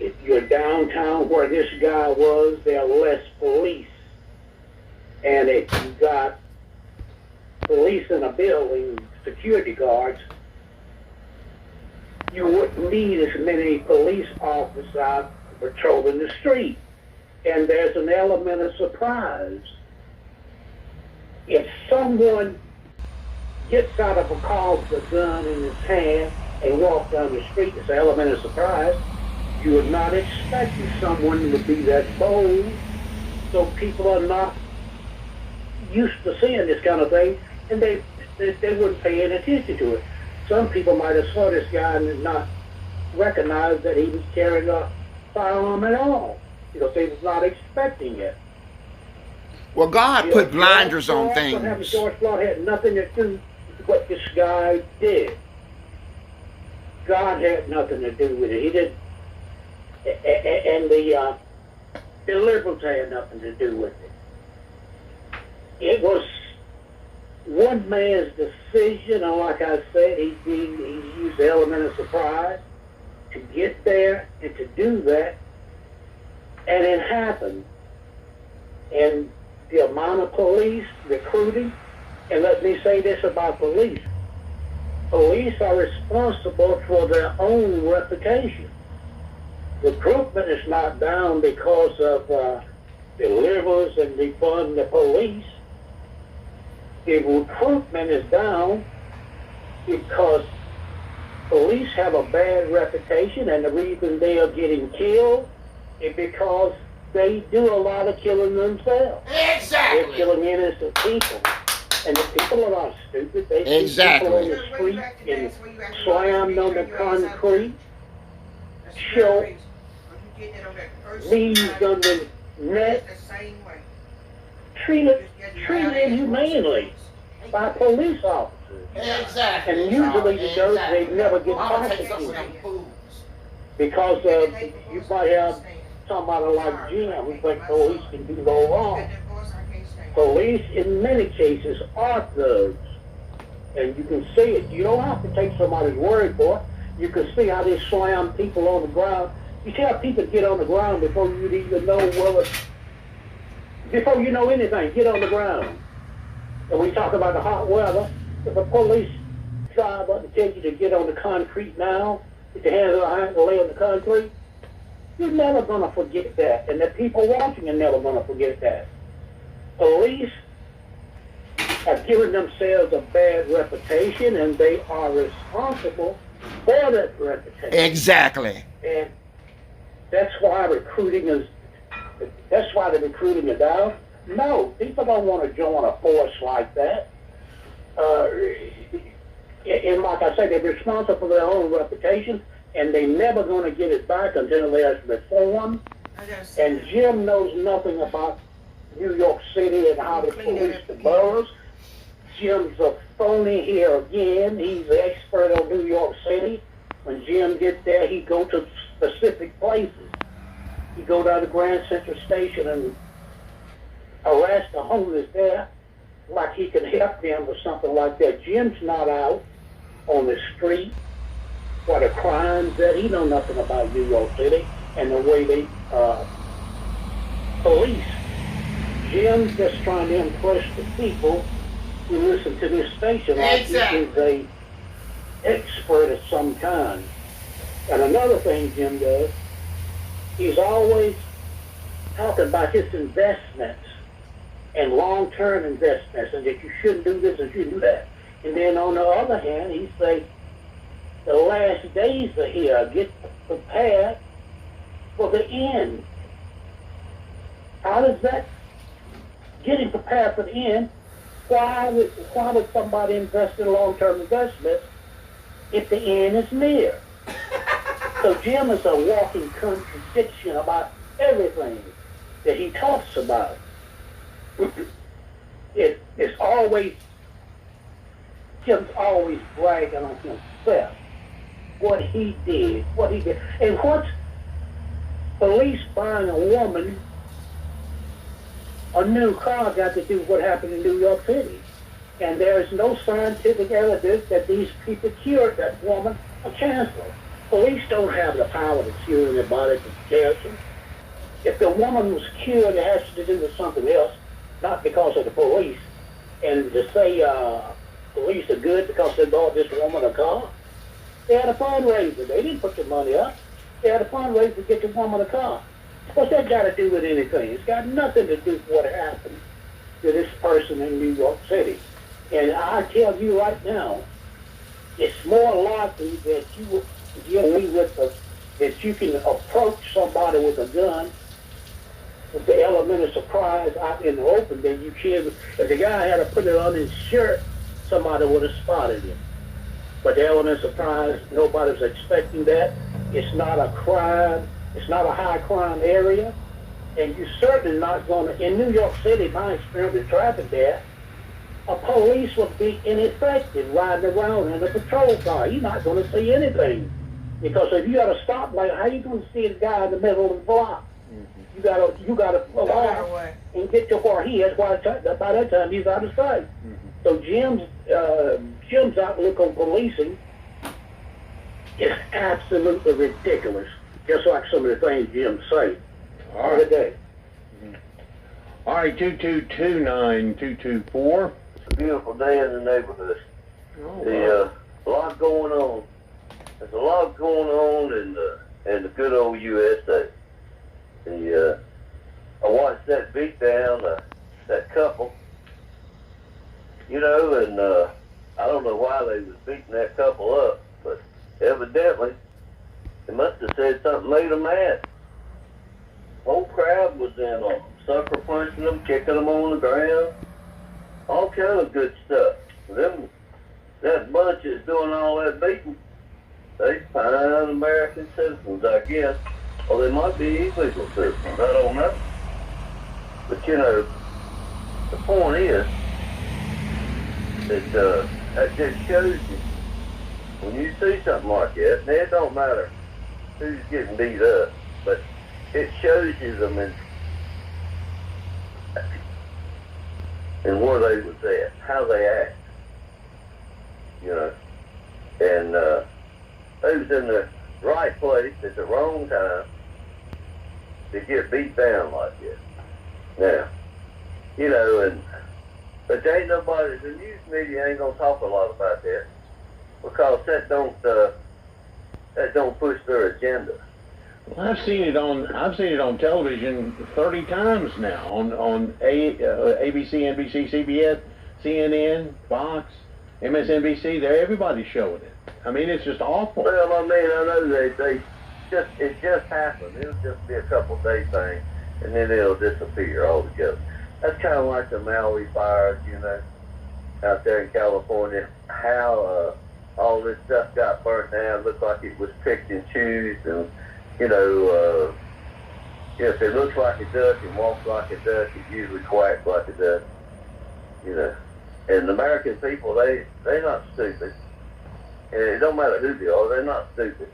If you're downtown where this guy was, there are less police. And if you got police in a building, security guards, you wouldn't need as many police officers out patrolling the street. And there's an element of surprise. If someone gets out of a car with a gun in his hand and walks down the street, it's an element of surprise. You would not expect someone to be that bold. So people are not used to seeing this kind of thing, and they wouldn't pay any attention to it. Some people might have saw this guy and not recognize that he was carrying a firearm at all, because they was not expecting it. Well, God put blinders on things. What happened to George Floyd had nothing to do with what this guy did. God had nothing to do with it. He didn't, and the liberals had nothing to do with it. It was one man's decision, and like I said, he used the element of surprise to get there and to do that, and it happened. And the amount of police recruiting, and let me say this about police. Police are responsible for their own reputation. Recruitment is not down because of the liberals and defund the police. The recruitment is down because police have a bad reputation, and the reason they are getting killed is because they do a lot of killing themselves. Exactly. They're killing innocent people. And the people are not stupid. They see people on the street and slammed on the concrete, choked, knees on the neck, treated inhumanely by police officers. Exactly. And usually they never get prosecuted. Because you might have somebody like Jim who thinks police can do no wrong. Police, in many cases, are thugs. And you can see it. You don't have to take somebody's word for it. You can see how they slam people on the ground. You see how people get on the ground before you even know before you know anything, get on the ground. And we talk about the hot weather. If a police driver to tell you to get on the concrete now, with your hands behind and lay on the concrete, you're never going to forget that. And the people watching are never going to forget that. Police have given themselves a bad reputation, and they are responsible for that reputation. Exactly. And that's why the recruiting is down. No, people don't want to join a force like that. In my like I say, they're responsible for their own reputation, and they're never going to get it back until there's reform. And Jim knows nothing about New York City and how to police the boroughs. Jim's a phony here again. He's the expert on New York City. When Jim gets there, he go to specific places. He go down to Grand Central Station and arrest the homeless there, like he can help them or something like that. Jim's not out on the street for the crimes that he know nothing about New York City and the way they police. Jim's just trying to impress the people who listen to this station like he is a expert of some kind. And another thing Jim does, he's always talking about his investments and long-term investments, and that you shouldn't do this and shouldn't do that. And then on the other hand, he say the last days are here. Get prepared for the end. How does that getting prepared for the end? Why would somebody invest in long-term investments if the end is near? So Jim is a walking contradiction about everything that he talks about. It's always, Jim's always bragging on himself, what he did. And what's police buying a woman a new car got to do with what happened in New York City? And there is no scientific evidence that these people cured that woman of cancer. Police don't have the power to cure anybody from cancer. If the woman was cured, it has to do with something else, not because of the police. And to say police are good because they bought this woman a car, they had a fundraiser. They didn't put the money up. They had a fundraiser to get the woman a car. What's that got to do with anything? It's got nothing to do with what happened to this person in New York City. And I tell you right now, it's more likely that that you can approach somebody with a gun with the element of surprise out in the open than you can. If the guy had to put it on his shirt, somebody would have spotted him. But the element of surprise, nobody's expecting that. It's not a crime. It's not a high crime area. And you're certainly not going to, in New York City, my experience with traffic there, a police would be ineffective riding around in a patrol car. You're not going to see anything. Because if you got a stoplight, how you going to see a guy in the middle of the block? Mm-hmm. You got to pull off and get to where he is. By that time, he's out of sight. Mm-hmm. So Jim's outlook on policing is absolutely ridiculous. Just like some of the things Jim say. All right. Day. Mm-hmm. All right, 2229224. It's a beautiful day in the neighborhood. Oh, A lot going on. There's a lot going on in the good old USA. I watched that beat down that couple, and I don't know why they was beating that couple up, but evidently they must have said something made them mad. Whole crowd was in on them, sucker punching them, kicking them on the ground, all kind of good stuff. That bunch is doing all that beating. They fine American citizens, I guess. Or they might be illegal citizens, I don't know. But the point is that that just shows you, when you see something like that, and it don't matter who's getting beat up, but it shows you them in where they was at, how they act, and they was in the right place at the wrong time to get beat down like that. Now, but there ain't nobody, the news media ain't gonna talk a lot about that because that don't push their agenda. well, I've seen it on television 30 times now on ABC, NBC, CBS, CNN, Fox, MSNBC. Everybody's showing it. I mean, it's just awful. Well, I know it just happened. It'll just be a couple day thing, and then it'll disappear altogether. That's kind of like the Maui fires, out there in California. How all this stuff got burnt down, looked like it was picked and choosed, and you know, if it looks like a duck and walks like a duck, it usually quacks like a duck. You know, and the American people, they're not stupid. And it don't matter who they are, they're not stupid.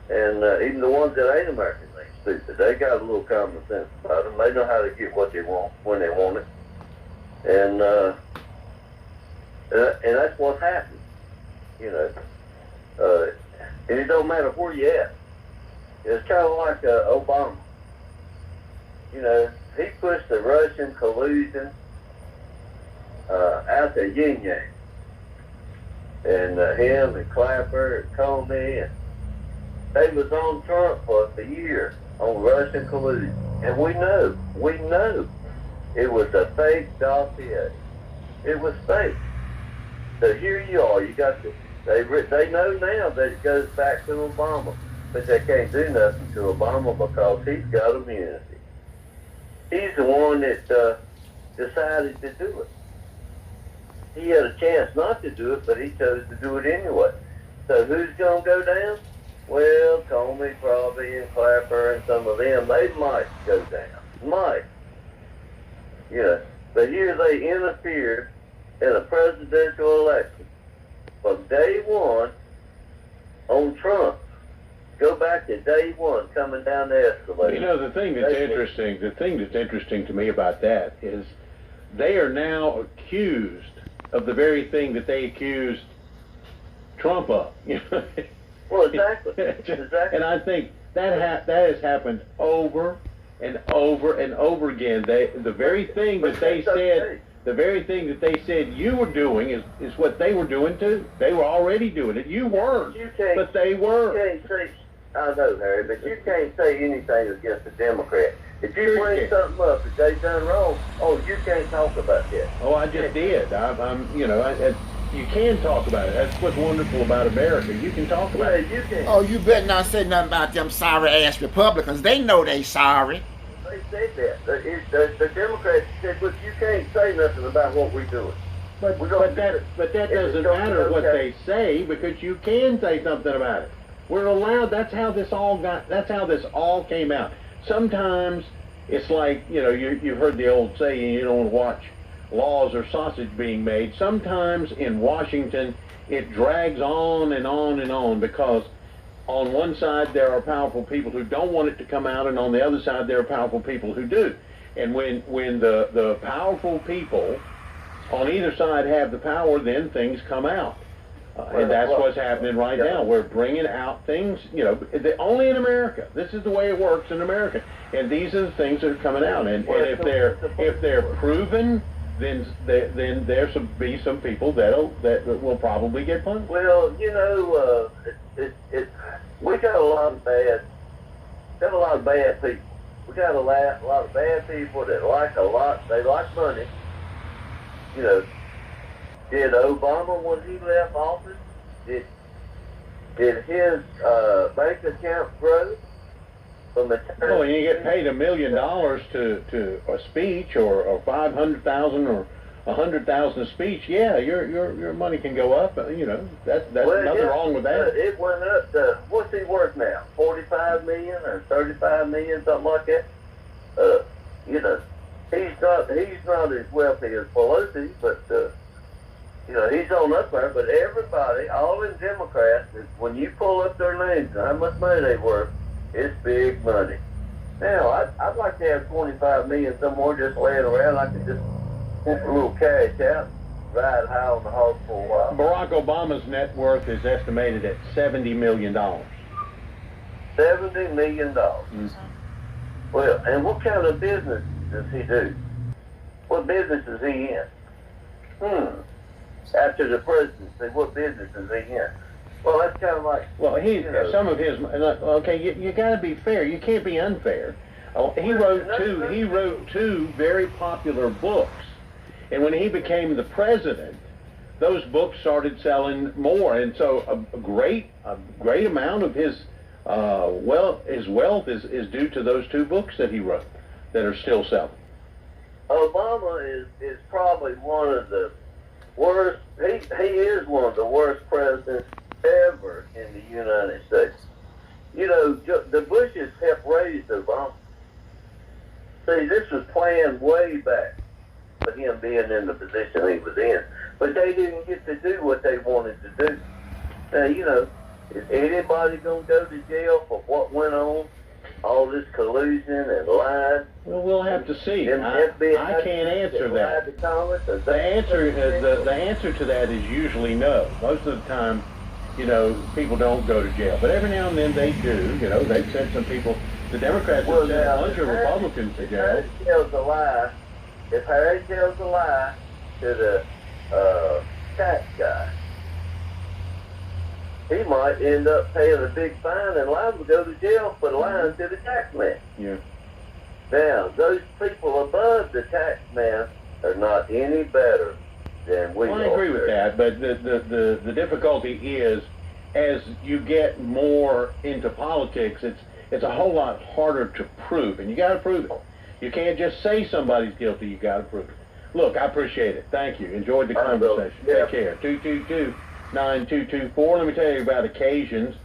And even the ones that ain't Americans ain't stupid. They got a little common sense about them. They know how to get what they want when they want it. And that's what happens. You know, and it don't matter where you at. It's kind of like Obama. You know, he pushed the Russian collusion out the yin yang. And him and Clapper and Comey, and they was on Trump for a year on Russian collusion. And we know it was a fake dossier. It was fake. So here you are, you got the, they know now that it goes back to Obama, but they can't do nothing to Obama because he's got immunity. He's the one that decided to do it. He had a chance not to do it, but he chose to do it anyway. So who's going to go down? Well, Comey probably and Clapper and some of them, they might go down. Might. You know, but here they interfered in a presidential election from day one on Trump. Go back to day one coming down the escalator. You know, the thing that's interesting to me about that is they are now accused of the very thing that they accused Trump of. Well, exactly. Exactly. And I think that has happened over and over and over again. The very thing that they said, the very thing that they said you were doing is what they were doing too. They were already doing it. You weren't, but they were. You can't say, I know, Harry, but you can't say anything against a Democrat. If you bring something up that they done wrong, you can't talk about that. Oh, I just did. You can talk about it. That's what's wonderful about America. You can talk about it. You can. Oh, you better not say nothing about them sorry-ass Republicans. They know they sorry. They said that. The Democrats said, look, you can't say nothing about what we're doing. But that doesn't matter what they say, because you can say something about it. We're allowed. That's how this all came out. Sometimes it's like, you've heard the old saying, you don't want to watch laws or sausage being made. Sometimes in Washington it drags on and on and on, because on one side there are powerful people who don't want it to come out, and on the other side there are powerful people who do. And when the powerful people on either side have the power, then things come out. And that's what's happening right now. We're bringing out things, only in America. This is the way it works in America. And these are the things that are coming out. And if they're proven, then there be some people that will probably get punished. Well, we got a lot of bad people. We got a lot of bad people that they like money. Did Obama, when he left office, did his bank account grow from the time? Well, you get paid $1 million to a speech, or 500,000 or 100,000 a speech. Yeah, your money can go up. That's nothing wrong with that. It went up to, what's he worth now? 45 million or 35 million, something like that. He's not as wealthy as Pelosi, but. He's on up there, but everybody, all in Democrats, when you pull up their names and how much money they worth, it's big money. Now, I'd like to have 25 million somewhere just laying around. I could just get a little cash out, ride high on the horse for a while. Barack Obama's net worth is estimated at $70 million. $70 million. Mm-hmm. Well, and what kind of business does he do? What business is he in? After the presidency, what business is he in? Well, that's kind of like... Well, some of his... Okay, you got to be fair. You can't be unfair. He wrote two very popular books, and when he became the president, those books started selling more, and so a great amount of his wealth is due to those two books that he wrote that are still selling. Obama is probably one of the worst. He is one of the worst presidents ever in the United States. You know, the Bushes helped raise Obama. See, this was planned way back for him being in the position he was in. But they didn't get to do what they wanted to do. Now, you know, is anybody going to go to jail for what went on? All this collusion and lying? Well, we'll have to see. And I can't answer that. The answer to that is usually no. Most of the time, you know, people don't go to jail. But every now and then they do. You know, they've sent some people. The Democrats have sent a bunch of Republicans to jail. If Harry tells a lie to the tax guy, he might end up paying a big fine and liable to go to jail for lying to the tax man. Yeah. Now, those people above the tax man are not any better than we are. Well, I agree with that, but the difficulty is, as you get more into politics, it's a whole lot harder to prove, and you got to prove it. You can't just say somebody's guilty, you got to prove it. Look, I appreciate it. Thank you. Enjoyed the conversation. Yeah. Take care. 222-9224. Let me tell you about occasions.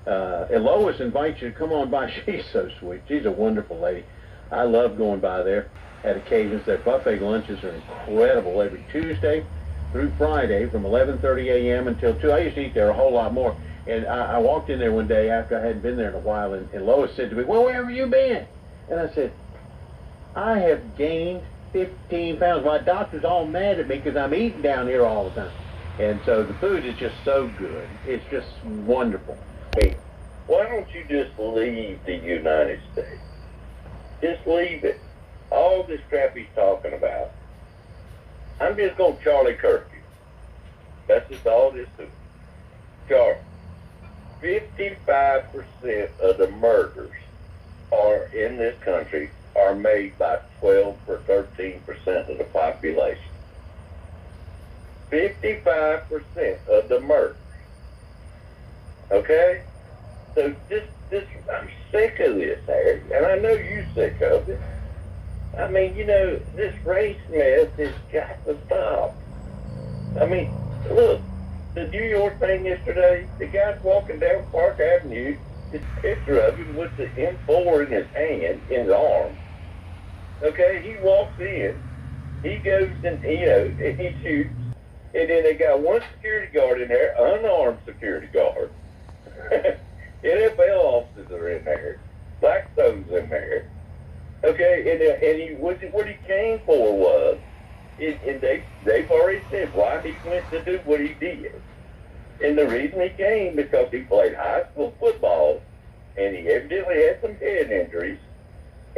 Lois invites you to come on by. She's so sweet. She's a wonderful lady. I love going by there at occasions. Their buffet lunches are incredible every Tuesday through Friday from 11:30 a.m. until 2. I used to eat there a whole lot more. And I walked in there one day after I hadn't been there in a while, and Lois said to me, well, where have you been? And I said, I have gained 15 pounds. My doctor's all mad at me because I'm eating down here all the time. And so the food is just so good. It's just wonderful. Hey, why don't you just leave the United States? Just leave it. All this crap he's talking about. I'm just going to Charlie Kirk you. That's just all this is. Charlie, 55% of the murders are in this country are made by 12 or 13% of the population. 55% of the murders. Okay? So I'm sick of this, Harry, and I know you're sick of it. I mean, you know, this race mess has got to stop. I mean, look, the New York thing yesterday, the guy's walking down Park Avenue, this picture of him with the M4 in his hand, in his arm. Okay, he walks in, he goes and, you know, and he shoots, and then they got one security guard in there, unarmed security guard. NFL officers are in there, Blackstone's in there. Okay, and he what he came for was, and they've already said why he went to do what he did. And the reason he came because he played high school football, and he evidently had some head injuries,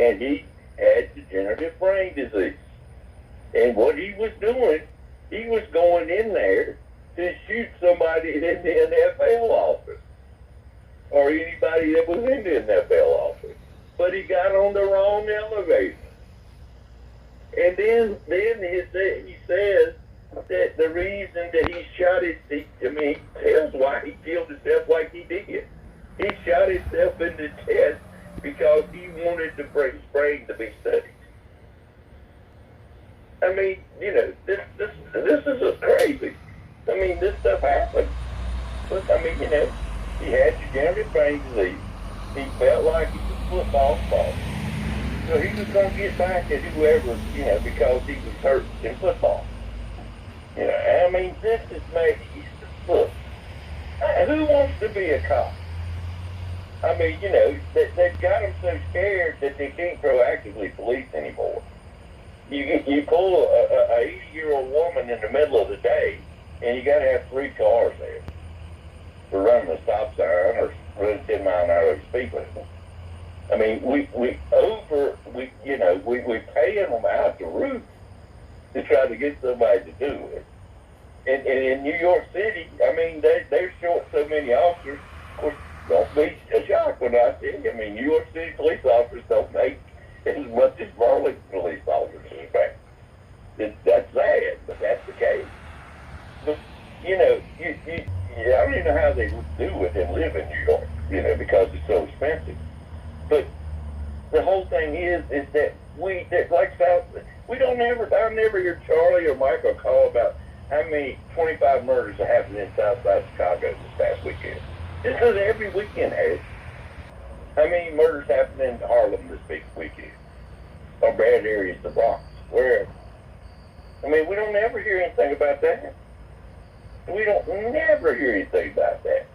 and he had degenerative brain disease. And what he was doing, he was going in there to shoot somebody in the NFL office, or anybody that was in the NFL office. But he got on the wrong elevator. And then he says that the reason that he shot he tells why he killed himself like he did. He shot himself in the chest because he wanted the brain to be studied. I mean, you know, this is just crazy. I mean, this stuff happens. But, I mean, you know, he had degenerative brain disease. He felt like he was football fault. So he was going to get back at whoever, you know, because he was hurt in football. You know, I mean, this is look, who wants to be a cop? I mean, you know, they've got them so scared that they can't proactively police anymore. You pull a 80-year-old woman in the middle of the day, and you got to have 3 cars there for running a stop sign or running 10 mile an hour speed limit. I mean, we paying them out the roof to try to get somebody to do it. And in New York City, I mean, they're short so many officers. Of course, don't be a shock when I say, I mean, New York City police officers don't make as much as Burlington police officers make. That's sad, but that's the case. But, you know, I don't even know how they do it and live in New York, you know, because it's so expensive. But the whole thing is that I never hear Charlie or Michael call about how many 25 murders have happened in Southside Chicago this past weekend? This is every weekend, Harry. How many murders happened in Harlem this big weekend? Or bad areas, the Bronx, wherever. I mean, we don't ever hear anything about that. We don't never hear anything about that.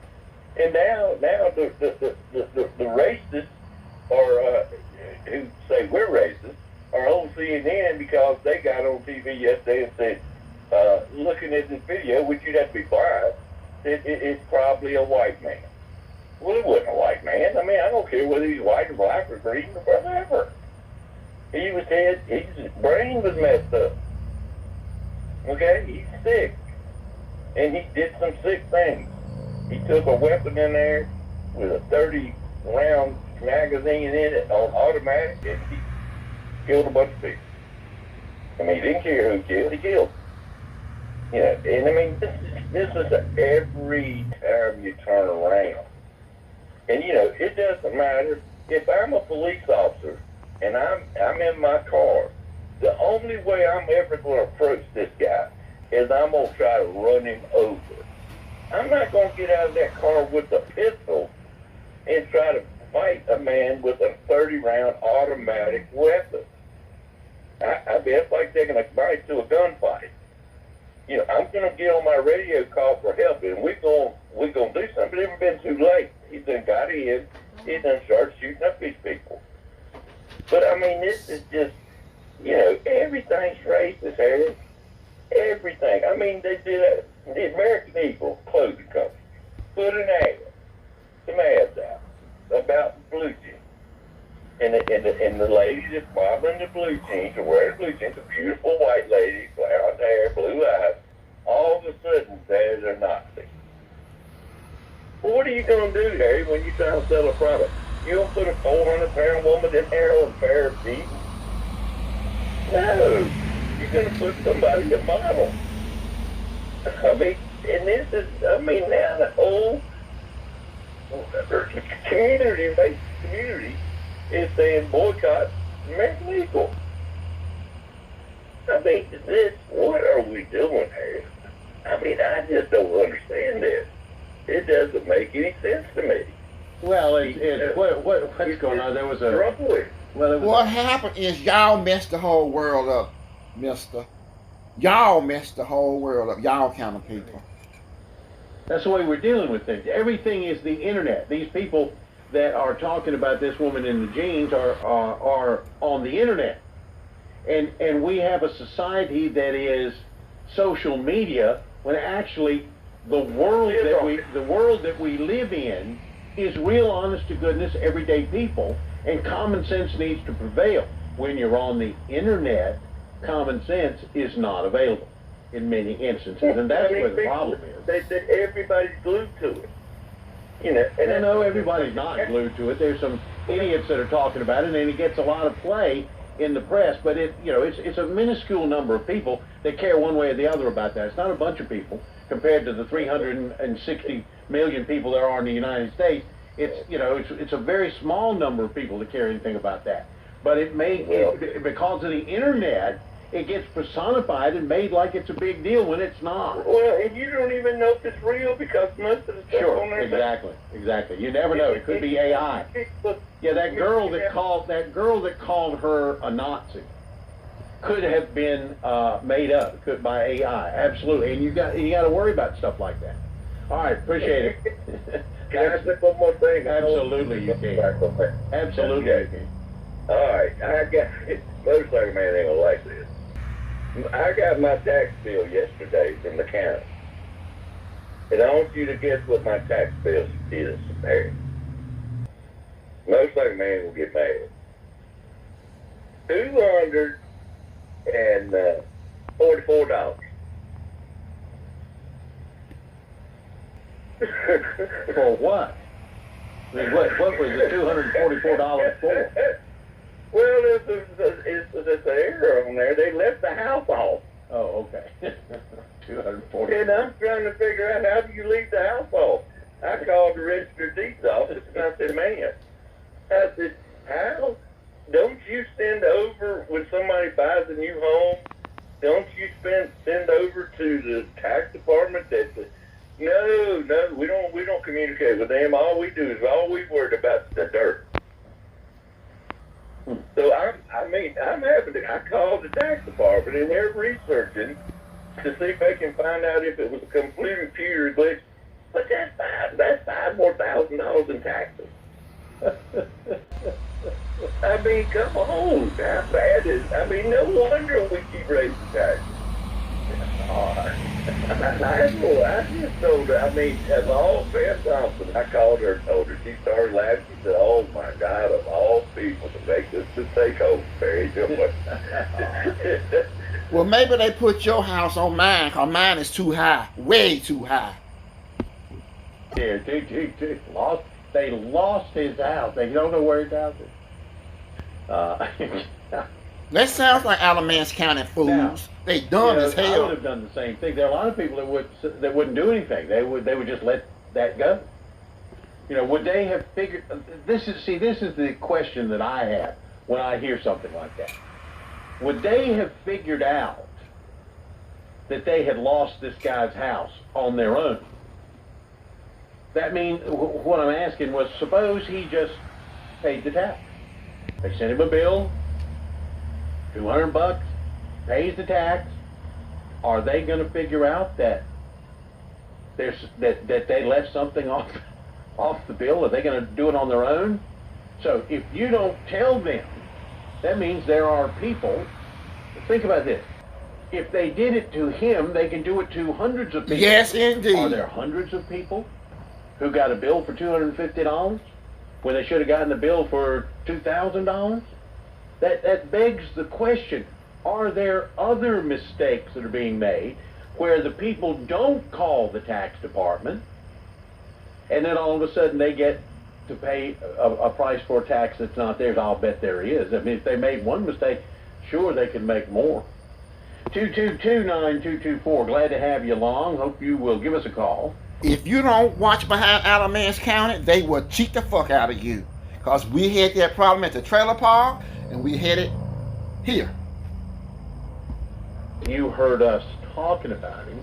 And now the racists are, who say we're racist, are on CNN because they got on TV yesterday and said, looking at this video, which you'd have to be blind, it's probably a white man. Well, it wasn't a white man. I mean, I don't care whether he's white or black or green or whatever. His brain was messed up. Okay? He's sick. And he did some sick things. He took a weapon in there with a 30-round magazine in it on automatic, and he killed a bunch of people. I mean, he didn't care who killed, he killed. You know, and I mean, this is every time you turn around. And you know, it doesn't matter if I'm a police officer and I'm in my car. The only way I'm ever going to approach this guy is I'm going to try to run him over. I'm not going to get out of that car with a pistol and try to fight a man with a 30-round automatic weapon. I mean, it's like taking a bite to a gunfight. You know, I'm going to get on my radio call for help, and we're going to do something. It's never been too late. He done got in. He done started shooting up these people. But, I mean, this is just, you know, everything's racist, Harry. Everything. I mean, they did the American Eagle clothing company put an ad, some ads out about blue jeans. And the lady that's modeling the blue jeans or wearing blue jeans, a beautiful white lady, blonde hair, blue eyes, all of a sudden says they're Nazi. Well, what are you going to do, Harry, when you try to sell a product? You don't put a 400-pound woman in there on a pair of feet? No. You're going to put somebody to model. I mean, and this is, I mean, now the whole community is saying boycott American Eagle. I mean, what are we doing here? I mean, I just don't understand this. It doesn't make any sense to me. Well, what's going on? There was a... What happened is y'all messed the whole world up, mister. Y'all messed the whole world up. Y'all kind of people. That's the way we're dealing with things. Everything is the internet. These people that are talking about this woman in the jeans are on the internet. And we have a society that is social media when actually the world that we live in is real honest to goodness everyday people, and common sense needs to prevail. When you're on the internet, common sense is not available in many instances, and that's where the problem is. Everybody's glued to it. You know, and I know everybody's not glued to it. There's some idiots that are talking about it, and it gets a lot of play in the press. But it's a minuscule number of people that care one way or the other about that. It's not a bunch of people compared to the 360 million people there are in the United States. It's a very small number of people that care anything about that. But because of the internet, it gets personified and made like it's a big deal when it's not. Well, and you don't even know if it's real because most of the stuff on there. Exactly. You never know. It could be AI. Yeah, that girl that called her a Nazi could have been made up by AI. Absolutely. And you got to worry about stuff like that. All right, appreciate it. Can I say one more thing? Absolutely, you can. Absolutely, you can. All right, motorcycle man ain't gonna like this. I got my tax bill yesterday from the county, and I want you to guess what my tax bill is, Harry. Motorcycle man will get mad. $244. For what? I mean, what was the $244 for? Well, it's an error on there. They left the house off. Oh, okay. 240. And I'm trying to figure out how do you leave the house off. I called the registered deeds office and I said, man, how? Don't you send over when somebody buys a new home don't you send over to the tax department that no, we don't communicate with them. All we worried about the dirt. So I'm happy to. I called the tax department and they're researching to see if they can find out if it was a computer glitch. But that's $5,000 in taxes. I mean, come on, how bad is? I mean, no wonder we keep raising taxes. I just told her. I mean, of all Beth Thompson, I called her and told her. She started laughing. She said, "Oh my God, of all people to make this mistake, oh, Barry, Well, maybe they put your house on mine, because mine is too high, way too high. Yeah, they lost his house. They don't know where his house is. That sounds like Alamance County fools. Now, they dumb as I hell. would have done the same thing. There are a lot of people that wouldn't do anything. They would just let that go. You know, would they have figured? This is the question that I have when I hear something like that. Would they have figured out that they had lost this guy's house on their own? That means what I'm asking was, suppose he just paid the tax. They sent him a bill, $200, pays the tax. Are they going to figure out that that they left something off the bill? Are they going to do it on their own? So if you don't tell them, that means there are people. Think about this. If they did it to him, they can do it to hundreds of people. Yes, indeed. Are there hundreds of people who got a bill for $250 when they should have gotten a bill for $2,000? That begs the question, are there other mistakes that are being made where the people don't call the tax department and then all of a sudden they get to pay a price for a tax that's not theirs? I'll bet there is. I mean, if they made one mistake, sure they can make more. 222-9224, glad to have you along. Hope you will give us a call. If you don't watch behind Alamance County, they will cheat the fuck out of you. Because we had that problem at the trailer park, and we had it here. You heard us talking about him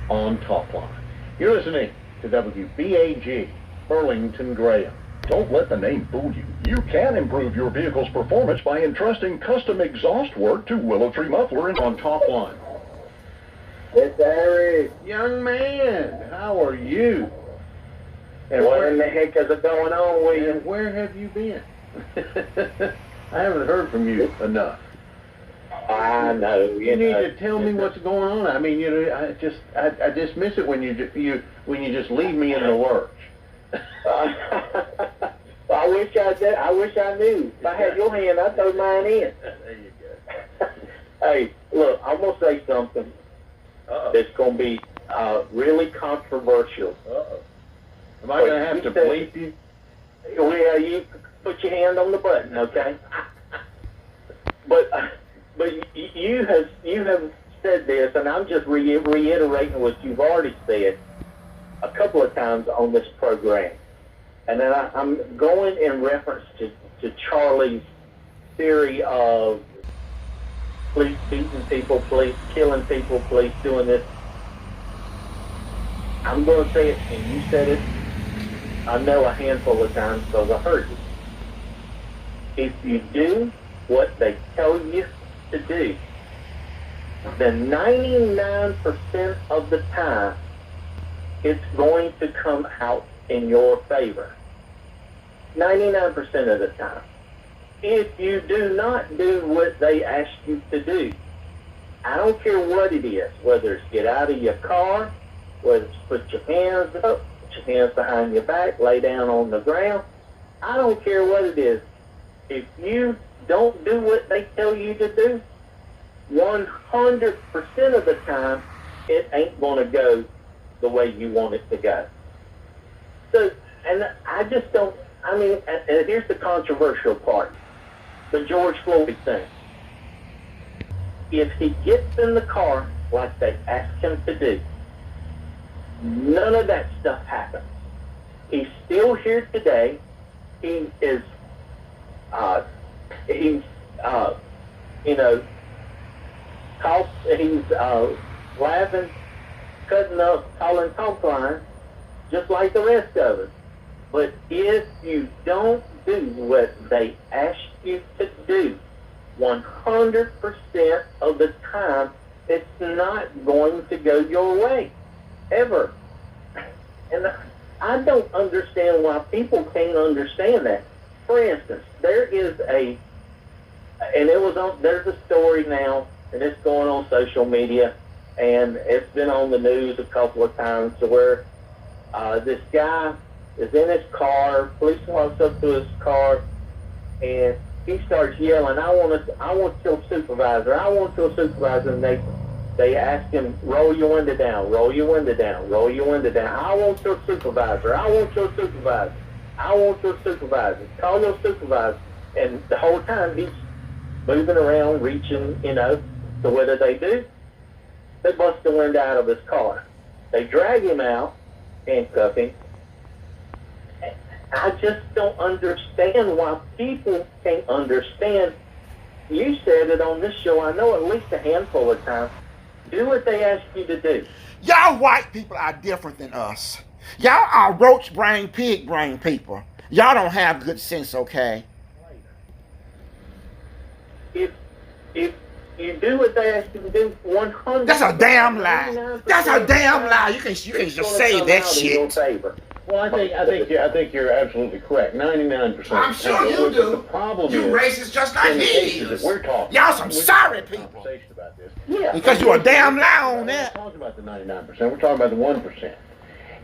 on Top Line. You're listening to WBAG, Burlington Graham. Don't let the name fool you. You can improve your vehicle's performance by entrusting custom exhaust work to Willow Tree Muffler and On Top Line. It's Harry. Young man, how are you? And What in the heck is it going on with you? and where have you been? I haven't heard from you enough. I know. You need to tell me what's going on. I mean, I just miss it when you just leave me in the lurch. I wish I did. I wish I knew. If I had your hand, I'd throw mine in. There you go. Hey, look, I'm gonna say something that's gonna be really controversial. Am I going to have to bleep you? Well, you put your hand on the button, okay? But you have said this, and I'm just reiterating what you've already said a couple of times on this program. And then I'm going in reference to Charlie's theory of police beating people, police killing people, police doing this. I'm going to say it, and you said it, I know, a handful of times because I heard you. If you do what they tell you to do, then 99% of the time, it's going to come out in your favor. 99% of the time. If you do not do what they ask you to do, I don't care what it is, whether it's get out of your car, whether it's put your hands up, put your hands behind your back, lay down on the ground. I don't care what it is. If you don't do what they tell you to do, 100% of the time, it ain't going to go the way you want it to go. So, and I just don't, I mean, and here's the controversial part. The George Floyd thing. If he gets in the car like they asked him to do, none of that stuff happens. He's still here today. He is, he's laughing, cutting up, calling talk lines, just like the rest of us. But if you don't do what they ask you to do, 100% of the time, it's not going to go your way, ever. And I don't understand why people can't understand that. For instance, there's a story now, and it's going on social media, and it's been on the news a couple of times, to where this guy is in his car, police walks up to his car, and he starts yelling, I want your supervisor, I want your supervisor, and they ask him, roll your window down, roll your window down, roll your window down, I want your supervisor, I want your supervisor, I want your supervisor, call your supervisor. And the whole time he's moving around, reaching, so what do? They bust the window out of his car. They drag him out, handcuff him. I just don't understand why people can't understand. You said it on this show, I know, at least a handful of times. Do what they ask you to do. Y'all white people are different than us. Y'all are roach brain, pig brain people. Y'all don't have good sense, okay? If you do what they ask you to do, 100%. That's a damn lie. That's a damn lie. You can just say that shit. Well, I think you're absolutely correct. 99%. I'm sure you do. The problem you is, racist just like in the he cases is. that we're talking, Y'all some sorry people. Conversation about this. Yeah. Because you're a damn lie on that. We're talking about the 99%. We're talking about the 1%.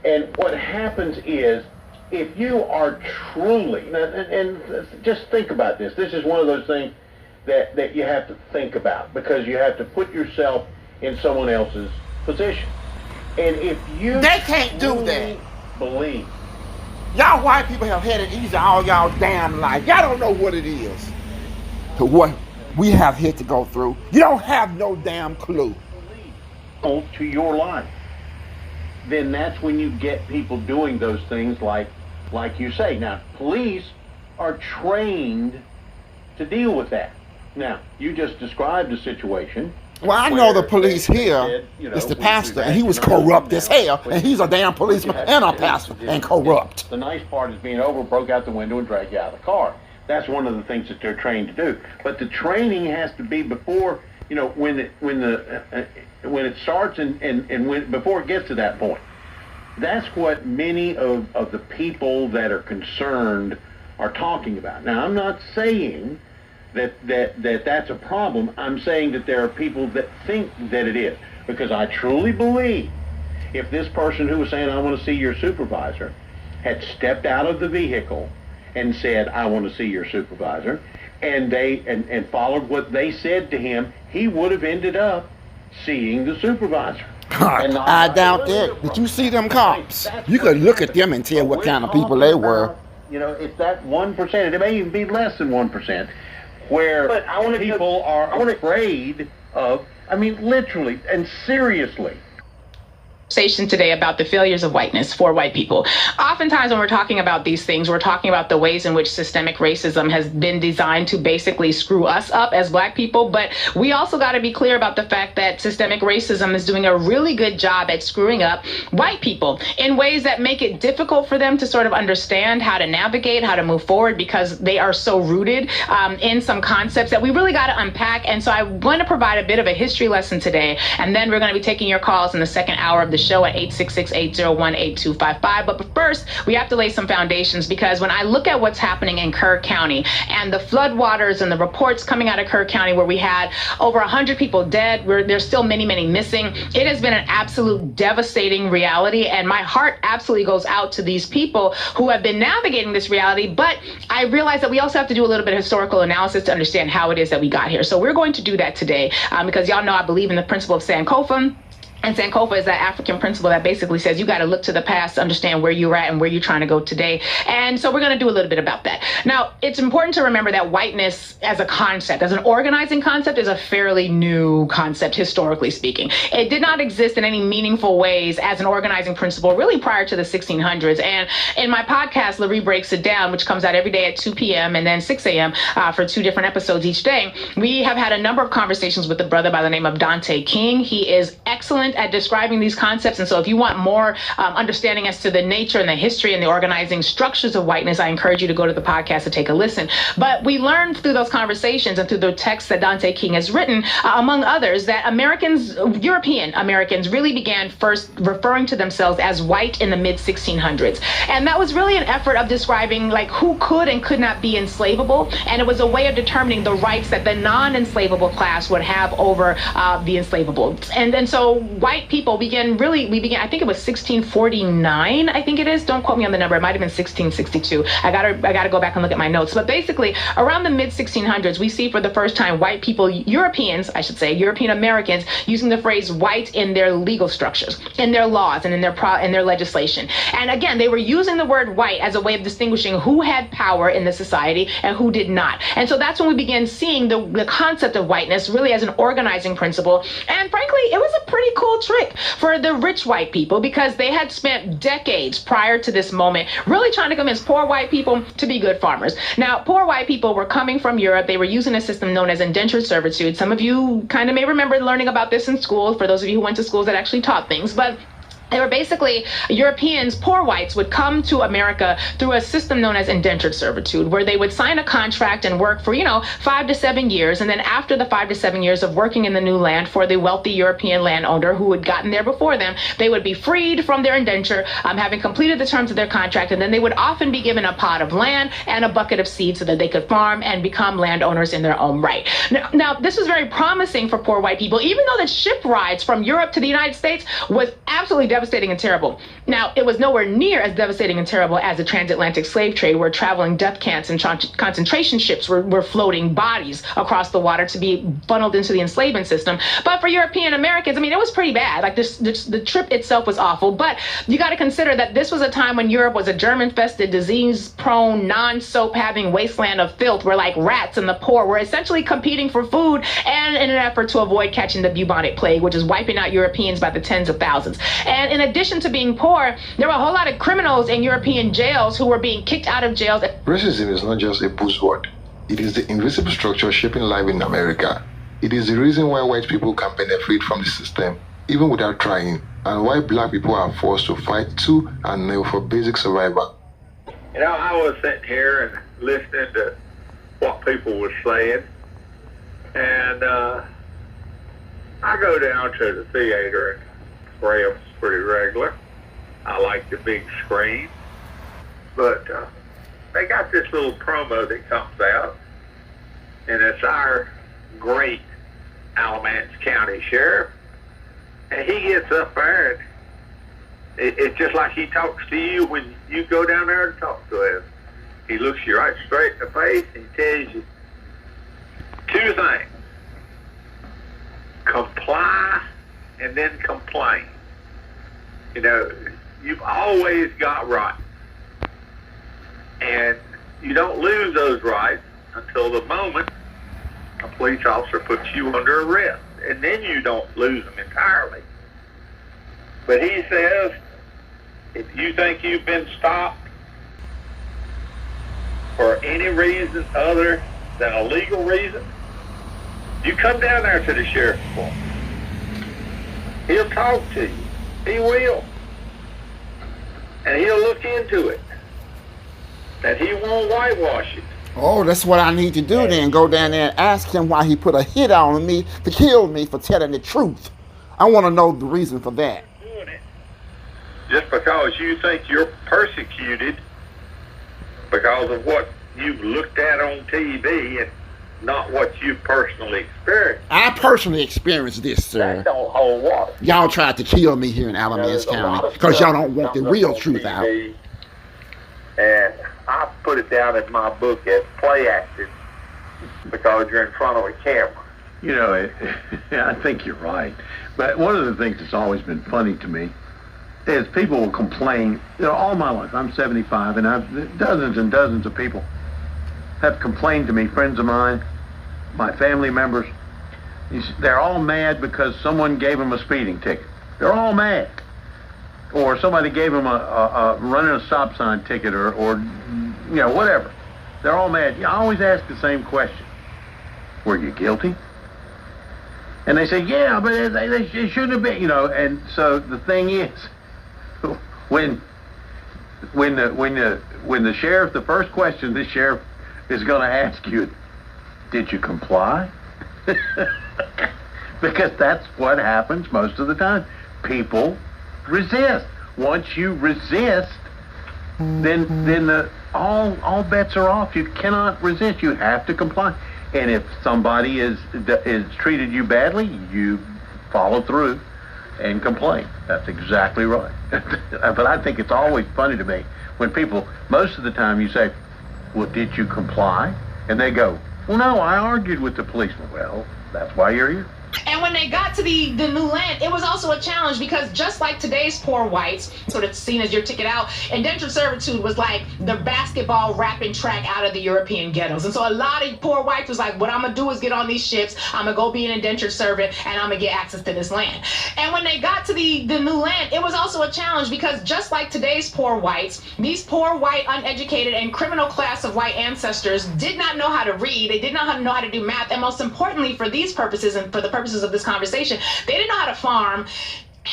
And what happens is, if you are truly, and just think about this. This is one of those things that you have to think about, because you have to put yourself in someone else's position. And if you They can't do that. Believe. Y'all white people have had it easy all y'all damn life. Y'all don't know what it is. To what we have here to go through. You don't have no damn clue. To your life. Then that's when you get people doing those things like you say. Now, police are trained to deal with that. Now, you just described a situation. Well, I know the police here is the pastor, and he was corrupt as hell, and he's a damn policeman and a pastor, and corrupt. The nice part is being over, broke out the window, and dragged you out of the car. That's one of the things that they're trained to do. But the training has to be before, when it starts and before it gets to that point. That's what many of the people that are concerned are talking about. Now, I'm not saying that's a problem. I'm saying that there are people that think that it is, because I truly believe if this person who was saying, I want to see your supervisor, had stepped out of the vehicle and said, I want to see your supervisor, and they followed what they said to him, he would have ended up seeing the supervisor. I doubt that. Did you see them cops? You could look at them and tell what kind of people they were. It's that 1%. It may even be less than 1%. Where people are afraid of, literally and seriously. Conversation today about the failures of whiteness for white people. Oftentimes when we're talking about these things, we're talking about the ways in which systemic racism has been designed to basically screw us up as black people. But we also got to be clear about the fact that systemic racism is doing a really good job at screwing up white people in ways that make it difficult for them to sort of understand how to navigate, how to move forward, because they are so rooted in some concepts that we really got to unpack. And so I want to provide a bit of a history lesson today, and then we're going to be taking your calls in the second hour of the show at 866-801-8255. But first, we have to lay some foundations, because when I look at what's happening in Kerr County and the floodwaters and the reports coming out of Kerr County, where we had over 100 people dead, where there's still many, many missing, it has been an absolute devastating reality. And my heart absolutely goes out to these people who have been navigating this reality. But I realize that we also have to do a little bit of historical analysis to understand how it is that we got here. So we're going to do that today, because y'all know I believe in the principle of Sankofa. And Sankofa is that African principle that basically says you got to look to the past to understand where you're at and where you're trying to go today. And so we're going to do a little bit about that. Now, it's important to remember that whiteness as a concept, as an organizing concept, is a fairly new concept, historically speaking. It did not exist in any meaningful ways as an organizing principle really prior to the 1600s. And in my podcast, Larry Breaks It Down, which comes out every day at 2 p.m. and then 6 a.m. For 2 different episodes each day, we have had a number of conversations with a brother by the name of Dante King. He is excellent at describing these concepts. And so if you want more understanding as to the nature and the history and the organizing structures of whiteness, I encourage you to go to the podcast to take a listen. But we learned through those conversations and through the texts that Dante King has written, among others, that European Americans really began first referring to themselves as white in the mid 1600s. And that was really an effort of describing like who could and could not be enslavable. And it was a way of determining the rights that the non-enslavable class would have over the enslavable. And so white people began, I think it was 1649, I think it is. Don't quote me on the number. It might have been 1662. I gotta go back and look at my notes. But basically, around the mid 1600s, we see for the first time white people, Europeans, I should say, European Americans, using the phrase white in their legal structures, in their laws, and in their legislation. And again, they were using the word white as a way of distinguishing who had power in the society and who did not. And so that's when we began seeing the concept of whiteness really as an organizing principle. And frankly, it was a pretty cool trick for the rich white people because they had spent decades prior to this moment really trying to convince poor white people to be good farmers. Now, poor white people were coming from Europe. They were using a system known as indentured servitude. Some of you kind of may remember learning about this in school, for those of you who went to schools that actually taught things. But they were basically Europeans, poor whites, would come to America through a system known as indentured servitude, where they would sign a contract and work for, 5 to 7 years. And then after the 5 to 7 years of working in the new land for the wealthy European landowner who had gotten there before them, they would be freed from their indenture, having completed the terms of their contract. And then they would often be given a pot of land and a bucket of seed so that they could farm and become landowners in their own right. Now, this was very promising for poor white people, even though the ship rides from Europe to the United States was absolutely devastating and terrible. Now, it was nowhere near as devastating and terrible as the transatlantic slave trade, where traveling death camps and concentration ships were floating bodies across the water to be funneled into the enslavement system. But for European Americans, it was pretty bad. Like the trip itself was awful. But you got to consider that this was a time when Europe was a germ-infested, disease-prone, non-soap having wasteland of filth, where like rats and the poor were essentially competing for food, and in an effort to avoid catching the bubonic plague, which is wiping out Europeans by the tens of thousands. And in addition to being poor, there were a whole lot of criminals in European jails who were being kicked out of jails. Racism is not just a buzzword. It is the invisible structure shaping life in America. It is the reason why white people can benefit from the system, even without trying, and why black people are forced to fight tooth and nail for basic survival. I was sitting here and listening to what people were saying, and I go down to the theater and Graham's pretty regular. I like the big screen. But they got this little promo that comes out, and it's our great Alamance County Sheriff. And he gets up there, and it's just like he talks to you when you go down there to talk to him. He looks you right straight in the face and tells you 2 things: comply and then complain. You've always got rights, and you don't lose those rights until the moment a police officer puts you under arrest, and then you don't lose them entirely. But he says, if you think you've been stopped for any reason other than a legal reason, you come down there to the sheriff's department. He'll talk to you. He will. And he'll look into it. And he won't whitewash it. Oh, that's what I need to do then. Go down there and ask him why he put a hit on me to kill me for telling the truth. I want to know the reason for that. Doing it just because you think you're persecuted because of what you've looked at on TV and not what you personally experienced. I personally experienced this, sir. That don't hold water. Y'all tried to kill me here in Alamance County because y'all don't want the real truth out. And I put it down in my book as play acting because you're in front of a camera. You know, I think you're right. But one of the things that's always been funny to me is people will complain. You know, all my life, I'm 75, and I've dozens and dozens of people have complained to me, friends of mine, my family members. They're all mad because someone gave them a speeding ticket. They're all mad. Or somebody gave them a running a stop sign ticket or you know, whatever. They're all mad. I always ask the same question. Were you guilty? And they say, yeah, but they shouldn't have been, you know. And so the thing is, when the sheriff, the first question the sheriff is going to ask you, did you comply? Because that's what happens most of the time. People resist. Once you resist, then all bets are off. You cannot resist. You have to comply. And if somebody is treated you badly, you follow through and complain. That's exactly right. But I think it's always funny to me when people, most of the time you say, well, did you comply? And they go, well, no, I argued with the policeman. Well, that's why you're here. And when they got to the new land, it was also a challenge because just like today's poor whites, sort of seen as your ticket out, indentured servitude was like the basketball wrapping track out of the European ghettos. And so a lot of poor whites was like, what I'm going to do is get on these ships, I'm going to go be an indentured servant, and I'm going to get access to this land. And when they got to the new land, it was also a challenge because just like today's poor whites, these poor white, uneducated, and criminal class of white ancestors did not know how to read, they did not know how to do math, and most importantly for these purposes and for the purposes of this conversation, they didn't know how to farm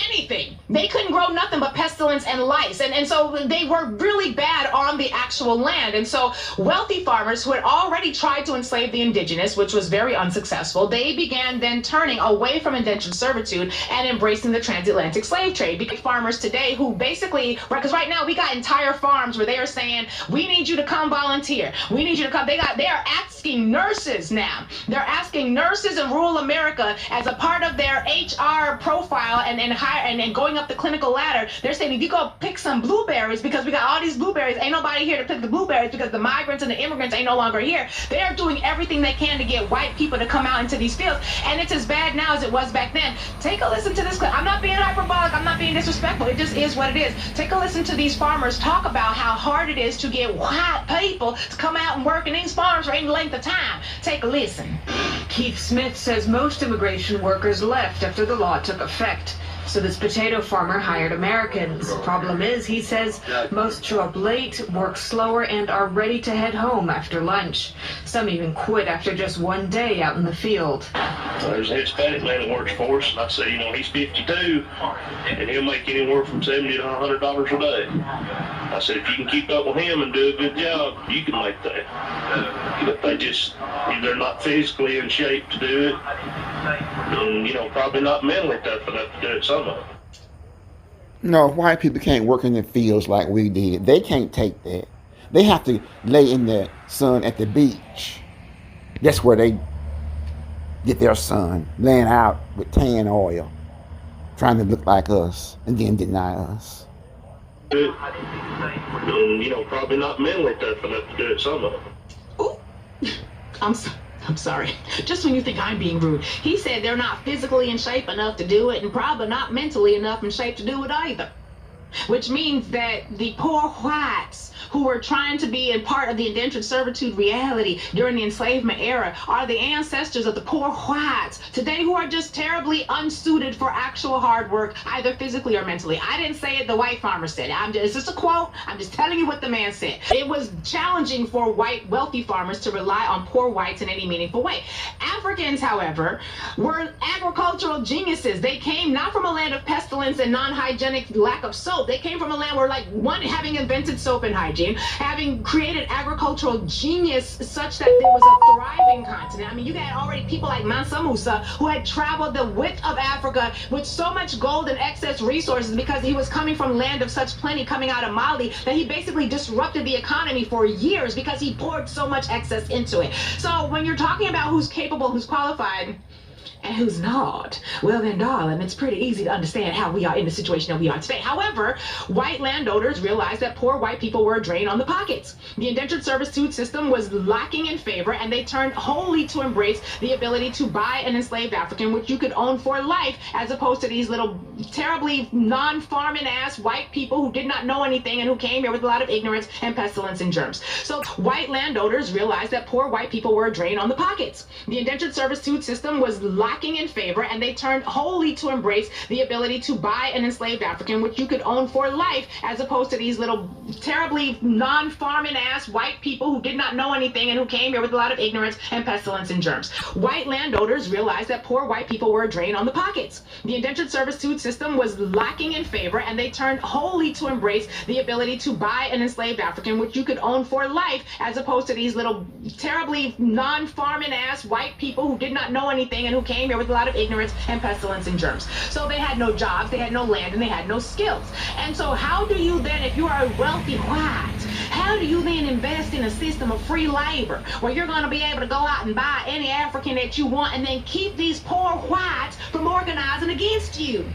anything. They couldn't grow nothing but pestilence and lice. And so they were really bad on the actual land. And so wealthy farmers who had already tried to enslave the indigenous, which was very unsuccessful, they began then turning away from indentured servitude and embracing the transatlantic slave trade. Because farmers today who basically, because right now we got entire farms where they are saying, we need you to come volunteer. We need you to come. They are asking nurses now. They're asking nurses in rural America as a part of their HR profile and going up the clinical ladder. They're saying, if you go pick some blueberries, because we got all these blueberries, ain't nobody here to pick the blueberries because the migrants and the immigrants ain't no longer here. They are doing everything they can to get white people to come out into these fields. And it's as bad now as it was back then. Take a listen to this clip. I'm not being hyperbolic. I'm not being disrespectful. It just is what it is. Take a listen to these farmers talk about how hard it is to get white people to come out and work in these farms for any length of time. Take a listen. Keith Smith says most immigration workers left after the law took effect. So this potato farmer hired Americans. Problem is, he says, most show up late, work slower, and are ready to head home after lunch. Some even quit after just one day out in the field. There's a Hispanic man that works for us, and I say, you know, he's 52, and he'll make anywhere from $70 to $100 a day. I said, if you can keep up with him and do a good job, you can make that. But they're not physically in shape to do it, and, you know, probably not mentally tough enough to do it some of it. No, white people can't work in the fields like we did. They can't take that. They have to lay in the sun at the beach. That's where they get their sun, laying out with tan oil, trying to look like us, and then deny us. And, you know, probably not mentally tough enough to do it some of it. Ooh, I'm sorry. Just when you think I'm being rude. He said they're not physically in shape enough to do it and probably not mentally enough in shape to do it either. Which means that the poor whites who were trying to be a part of the indentured servitude reality during the enslavement era are the ancestors of the poor whites today who are just terribly unsuited for actual hard work, either physically or mentally. I didn't say it, the white farmer said it. It's just a quote. I'm just telling you what the man said. It was challenging for white wealthy farmers to rely on poor whites in any meaningful way. Africans, however, were agricultural geniuses. They came not from a land of pestilence and non-hygienic lack of soap. They came from a land where, like, one, having invented soap and hygiene, having created agricultural genius such that there was a thriving continent. I mean, you had already people like Mansa Musa who had traveled the width of Africa with so much gold and excess resources because he was coming from land of such plenty coming out of Mali that he basically disrupted the economy for years because he poured so much excess into it. So when you're talking about who's capable, who's qualified, and who's not? Well then, darling, it's pretty easy to understand how we are in the situation that we are today. However, white landowners realized that poor white people were a drain on the pockets. The indentured servitude system was lacking in favor, and they turned wholly to embrace the ability to buy an enslaved African, which you could own for life, as opposed to these little terribly non-farming ass white people who did not know anything and who came here with a lot of ignorance and pestilence and germs. So white landowners realized that poor white people were a drain on the pockets. The indentured servitude system was lacking in favor, and they turned wholly to embrace the ability to buy an enslaved African, which you could own for life, as opposed to these little terribly non-farming ass white people who did not know anything and who came here with a lot of ignorance and pestilence and germs. White landowners realized that poor white people were a drain on the pockets. The indentured servitude system was lacking in favor, and they turned wholly to embrace the ability to buy an enslaved African, which you could own for life, as opposed to these little terribly non-farming ass white people who did not know anything and who came here with a lot of ignorance and pestilence and germs. So they had no jobs, they had no land, and they had no skills. And so how do you then, if you are a wealthy white, how do you then invest in a system of free labor where you're going to be able to go out and buy any African that you want and then keep these poor whites from organizing against you?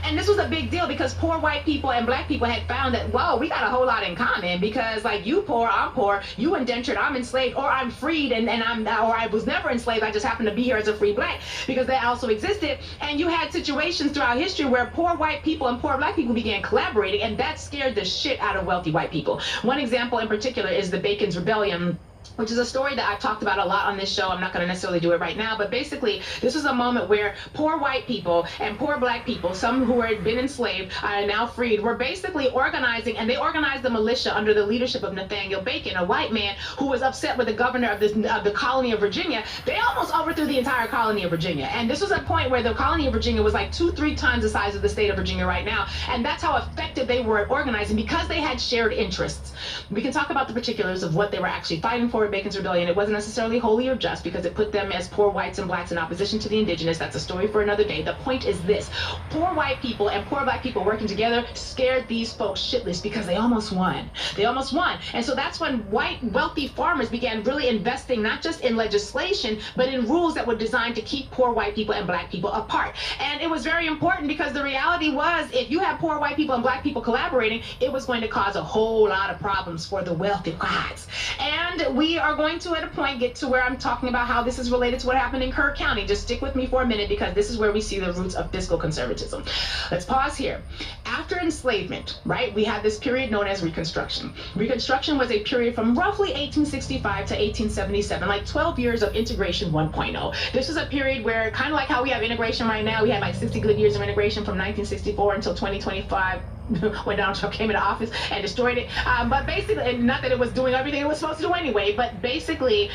And this was a big deal because poor white people and black people had found that, whoa, we got a whole lot in common, because like you poor, I'm poor, you indentured, I'm enslaved, or I'm freed and or I was never enslaved, I just happen to be here as a free black, because that also existed. And you had situations throughout history where poor white people and poor black people began collaborating, and that scared the shit out of wealthy white people. One example in particular is the Bacon's Rebellion, which is a story that I've talked about a lot on this show. I'm not going to necessarily do it right now, but basically this was a moment where poor white people and poor black people, some who had been enslaved and now freed, were basically organizing, and they organized the militia under the leadership of Nathaniel Bacon, a white man who was upset with the governor of the colony of Virginia. They almost overthrew the entire colony of Virginia, and this was a point where the colony of Virginia was like 2-3 times the size of the state of Virginia right now, and that's how effective they were at organizing, because they had shared interests. We can talk about the particulars of what they were actually fighting for. Bacon's Rebellion. It wasn't necessarily wholly or just, because it put them as poor whites and blacks in opposition to the indigenous. That's a story for another day. The point is this: poor white people and poor black people working together scared these folks shitless, because they almost won. They almost won. And so that's when white wealthy farmers began really investing not just in legislation, but in rules that were designed to keep poor white people and black people apart. And it was very important, because the reality was, if you had poor white people and black people collaborating, it was going to cause a whole lot of problems for the wealthy whites. And we are going to, at a point, get to where I'm talking about how this is related to what happened in Kerr County. Just stick with me for a minute, because this is where we see the roots of fiscal conservatism. Let's pause here. After enslavement, right, we had this period known as Reconstruction. Reconstruction was a period from roughly 1865 to 1877, like 12 years of integration 1.0. This was a period where, kind of like how we have integration right now, we had like 60 good years of integration from 1964 until 2025. When Donald Trump came into office and destroyed it. But basically, and not that it was doing everything it was supposed to do anyway, but basically,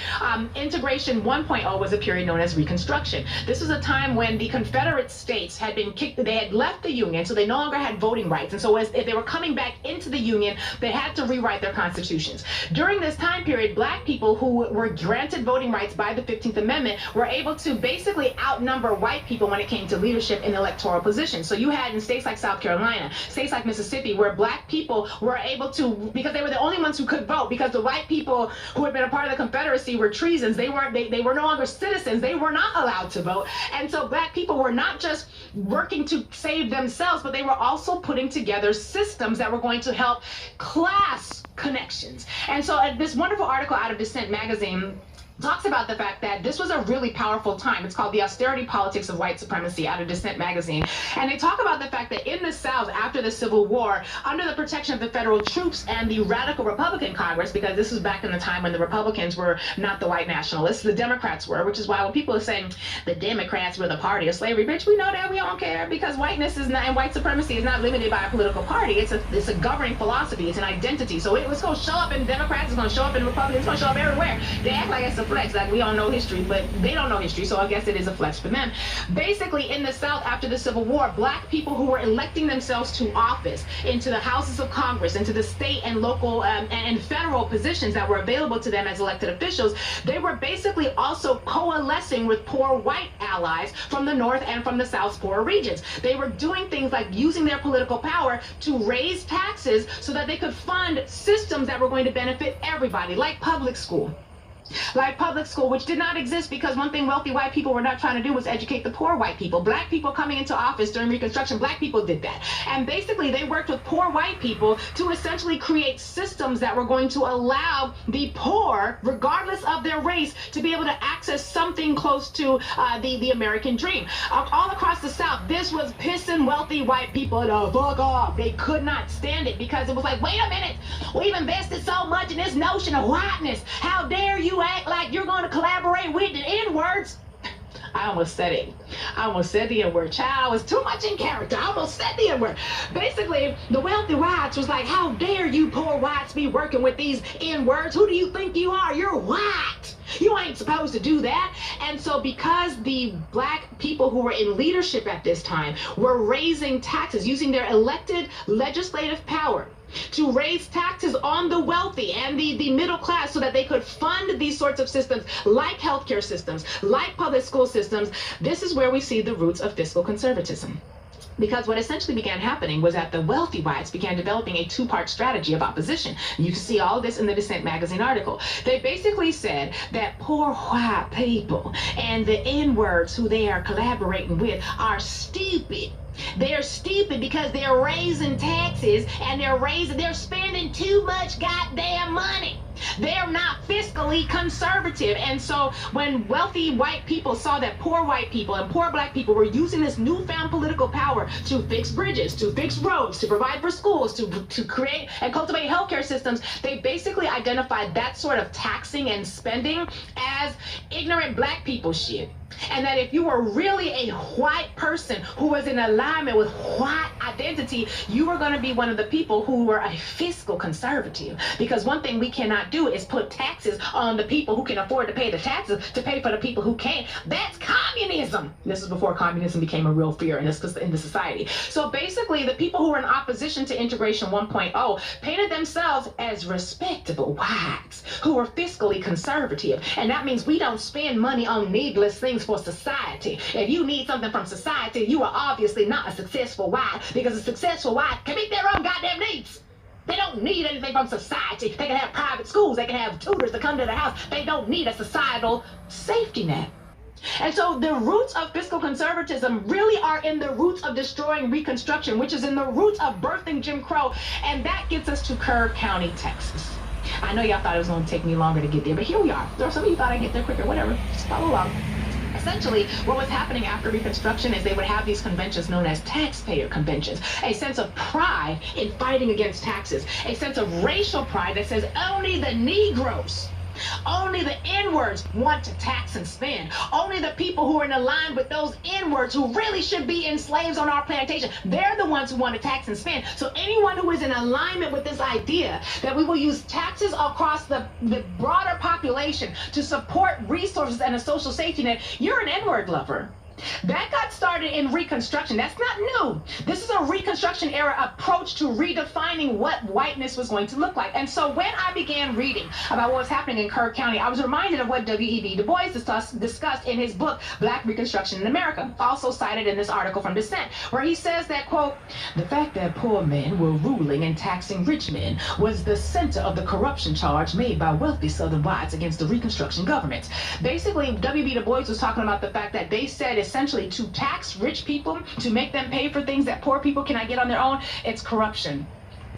integration 1.0 was a period known as Reconstruction. This was a time when the Confederate states had been kicked, they had left the Union, so they no longer had voting rights. And so if they were coming back into the Union, they had to rewrite their constitutions. During this time period, black people who were granted voting rights by the 15th Amendment were able to basically outnumber white people when it came to leadership in electoral positions. So you had in states like South Carolina, states like Mississippi, where black people were able to, because they were the only ones who could vote, because the white people who had been a part of the Confederacy were treasons. They were no longer citizens. They were not allowed to vote. And so black people were not just working to save themselves, but they were also putting together systems that were going to help class connections. And so this wonderful article out of Dissent magazine talks about the fact that this was a really powerful time. It's called The Austerity Politics of White Supremacy, out of Dissent magazine. And they talk about the fact that in the South, after the Civil War, under the protection of the federal troops and the radical Republican Congress, because this was back in the time when the Republicans were not the white nationalists, the Democrats were, which is why when people are saying the Democrats were the party of slavery, bitch, we know that, we don't care, because whiteness is not, and white supremacy is not limited by a political party. It's a governing philosophy. It's an identity. So it's going to show up in Democrats, it's going to show up in Republicans, it's going to show up everywhere. They act like it's a flex, like we all know history, but they don't know history, so I guess it is a flex for them. Basically, in the South, after the Civil War, black people who were electing themselves to office, into the houses of Congress, into the state and local and federal positions that were available to them as elected officials, they were basically also coalescing with poor white allies from the North and from the South's poor regions. They were doing things like using their political power to raise taxes so that they could fund systems that were going to benefit everybody, like public school, like public school, which did not exist because one thing wealthy white people were not trying to do was educate the poor white people. Black people coming into office during Reconstruction, black people did that. And basically they worked with poor white people to essentially create systems that were going to allow the poor, regardless of their race, to be able to access something close to the American dream. All across the South, this was pissing wealthy white people the fuck off. They could not stand it because it was like, wait a minute, we've invested so much in this notion of whiteness. How dare you act like you're going to collaborate with the N-words? I almost said it. I almost said the N-word. Child, was too much in character. I almost said the N-word. Basically, the wealthy whites was like, how dare you poor whites be working with these N-words? Who do you think you are? You're white. You ain't supposed to do that. And so because the black people who were in leadership at this time were raising taxes, using their elected legislative power to raise taxes on the wealthy and the middle class so that they could fund these sorts of systems like healthcare systems, like public school systems, this is where we see the roots of fiscal conservatism. Because what essentially began happening was that the wealthy whites began developing a two-part strategy of opposition. You can see all of this in the Dissent magazine article. They basically said that poor white people and the N-words who they are collaborating with are stupid. They're stupid because they're raising taxes and they're spending too much goddamn money. They're not fiscally conservative. And so when wealthy white people saw that poor white people and poor black people were using this newfound political power to fix bridges, to fix roads, to provide for schools, to create and cultivate healthcare systems, they basically identified that sort of taxing and spending as ignorant black people shit. And that if you were really a white person who was in alignment with white identity, you were going to be one of the people who were a fiscal conservative. Because one thing we cannot do is put taxes on the people who can afford to pay the taxes to pay for the people who can't. That's communism. This is before communism became a real fear in the society. So basically, the people who were in opposition to Integration 1.0 painted themselves as respectable whites who were fiscally conservative. And that means we don't spend money on needless things for society. If you need something from society, you are obviously not a successful white, because a successful white can meet their own goddamn needs. They don't need anything from society. They can have private schools. They can have tutors to come to their house. They don't need a societal safety net. And so the roots of fiscal conservatism really are in the roots of destroying Reconstruction, which is in the roots of birthing Jim Crow. And that gets us to Kerr County, Texas. I know y'all thought it was going to take me longer to get there, but here we are. Or some of you thought I'd get there quicker, whatever. Just follow along. Essentially, what was happening after Reconstruction is they would have these conventions known as taxpayer conventions, a sense of pride in fighting against taxes, a sense of racial pride that says only the Negroes, only the N-words want to tax and spend. Only the people who are in line with those N-words who really should be enslaved on our plantation, they're the ones who want to tax and spend. So anyone who is in alignment with this idea that we will use taxes across the broader population to support resources and a social safety net, you're an N-word lover. That got started in Reconstruction. That's not new. This is a Reconstruction era approach to redefining what whiteness was going to look like. And so when I began reading about what was happening in Kerr County, I was reminded of what W.E.B. Du Bois discussed in his book, Black Reconstruction in America, also cited in this article from Dissent, where he says that, quote, the fact that poor men were ruling and taxing rich men was the center of the corruption charge made by wealthy Southern whites against the Reconstruction government. Basically, W.B. Du Bois was talking about the fact that they said essentially to tax rich people, to make them pay for things that poor people cannot get on their own, it's corruption.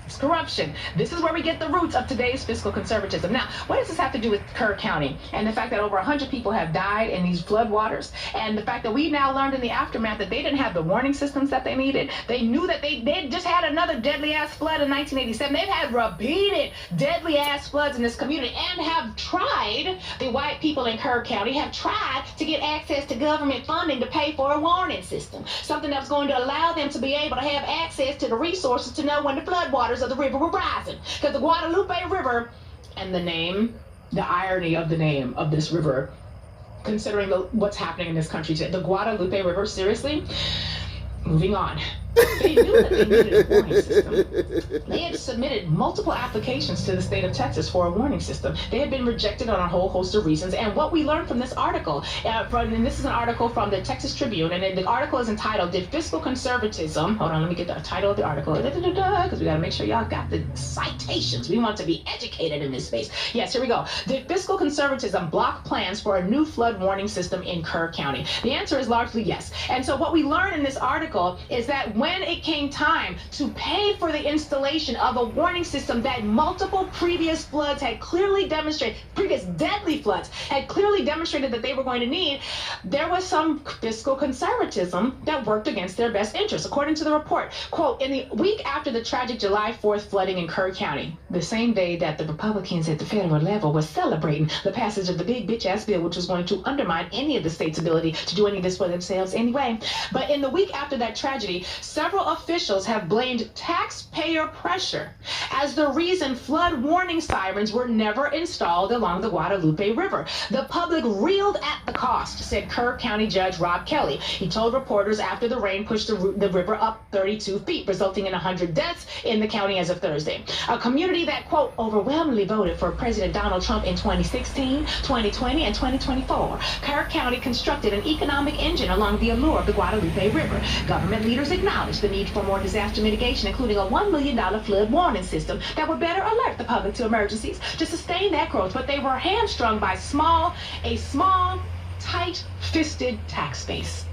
It's corruption. This is where we get the roots of today's fiscal conservatism. Now, what does this have to do with Kerr County and the fact that over 100 people have died in these flood waters, and the fact that we now learned in the aftermath that they didn't have the warning systems that they needed? They knew that they just had another deadly-ass flood in 1987. They've had repeated deadly-ass floods in this community and have tried, the white people in Kerr County have tried to get access to government funding to pay for a warning system, something that's going to allow them to be able to have access to the resources to know when the floodwaters of the river were rising. Because the Guadalupe River, and the irony of the name of this river, considering what's happening in this country today, the Guadalupe River, seriously? Moving on. They knew that they needed a warning system. They had submitted multiple applications to the state of Texas for a warning system. They had been rejected on a whole host of reasons. And what we learned from this article, and this is an article from the Texas Tribune, and the article is entitled, "Did Fiscal Conservatism," hold on, let me get the title of the article, because we got to make sure y'all got the citations. We want to be educated in this space. Yes, here we go. "Did fiscal conservatism block plans for a new flood warning system in Kerr County?" The answer is largely yes. And so what we learned in this article is that when it came time to pay for the installation of a warning system that multiple previous floods had clearly demonstrated, previous deadly floods had clearly demonstrated that they were going to need, there was some fiscal conservatism that worked against their best interests. According to the report, quote, "In the week after the tragic July 4th flooding in Kerr County, the same day that the Republicans at the federal level were celebrating the passage of the big bitch-ass bill, which was going to undermine any of the state's ability to do any of this for themselves anyway. But in the week after that tragedy, several officials have blamed taxpayer pressure as the reason flood warning sirens were never installed along the Guadalupe River. The public reeled at the cost," said Kerr County Judge Rob Kelly. He told reporters after the rain pushed the river up 32 feet, resulting in 100 deaths in the county as of Thursday. A community that, quote, "overwhelmingly voted for President Donald Trump in 2016, 2020, and 2024. Kerr County constructed an economic engine along the allure of the Guadalupe River. Government leaders acknowledged the need for more disaster mitigation, including a $1 million flood warning system that would better alert the public to emergencies to sustain that growth, but they were hamstrung by a small, tight-fisted tax base."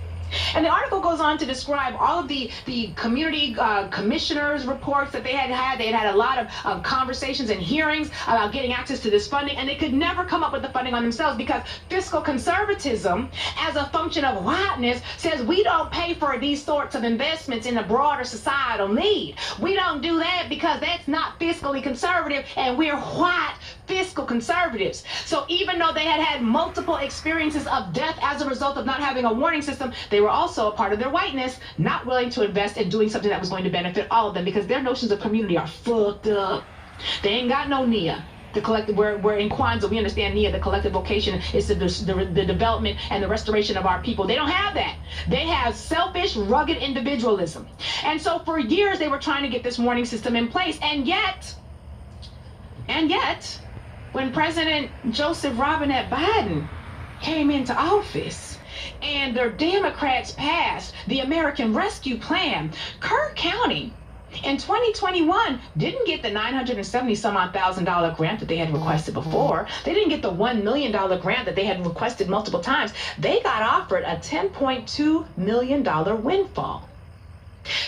And the article goes on to describe all of the community commissioners' reports that they had had. They had had a lot of conversations and hearings about getting access to this funding, and they could never come up with the funding on themselves because fiscal conservatism, as a function of whiteness, says we don't pay for these sorts of investments in the broader societal need. We don't do that because that's not fiscally conservative, and we're white fiscal conservatives. So even though they had had multiple experiences of death as a result of not having a warning system, they were also a part of their whiteness, not willing to invest in doing something that was going to benefit all of them because their notions of community are fucked up. They ain't got no NIA. The collective, we're in Kwanzaa, we understand NIA, the collective vocation is the development and the restoration of our people. They don't have that. They have selfish, rugged individualism. And so for years they were trying to get this warning system in place, and yet, when President Joseph Robinette Biden came into office and the Democrats passed the American Rescue Plan, Kerr County in 2021 didn't get the $970,000 grant that they had requested before. They didn't get the $1 million grant that they had requested multiple times. They got offered a $10.2 million windfall.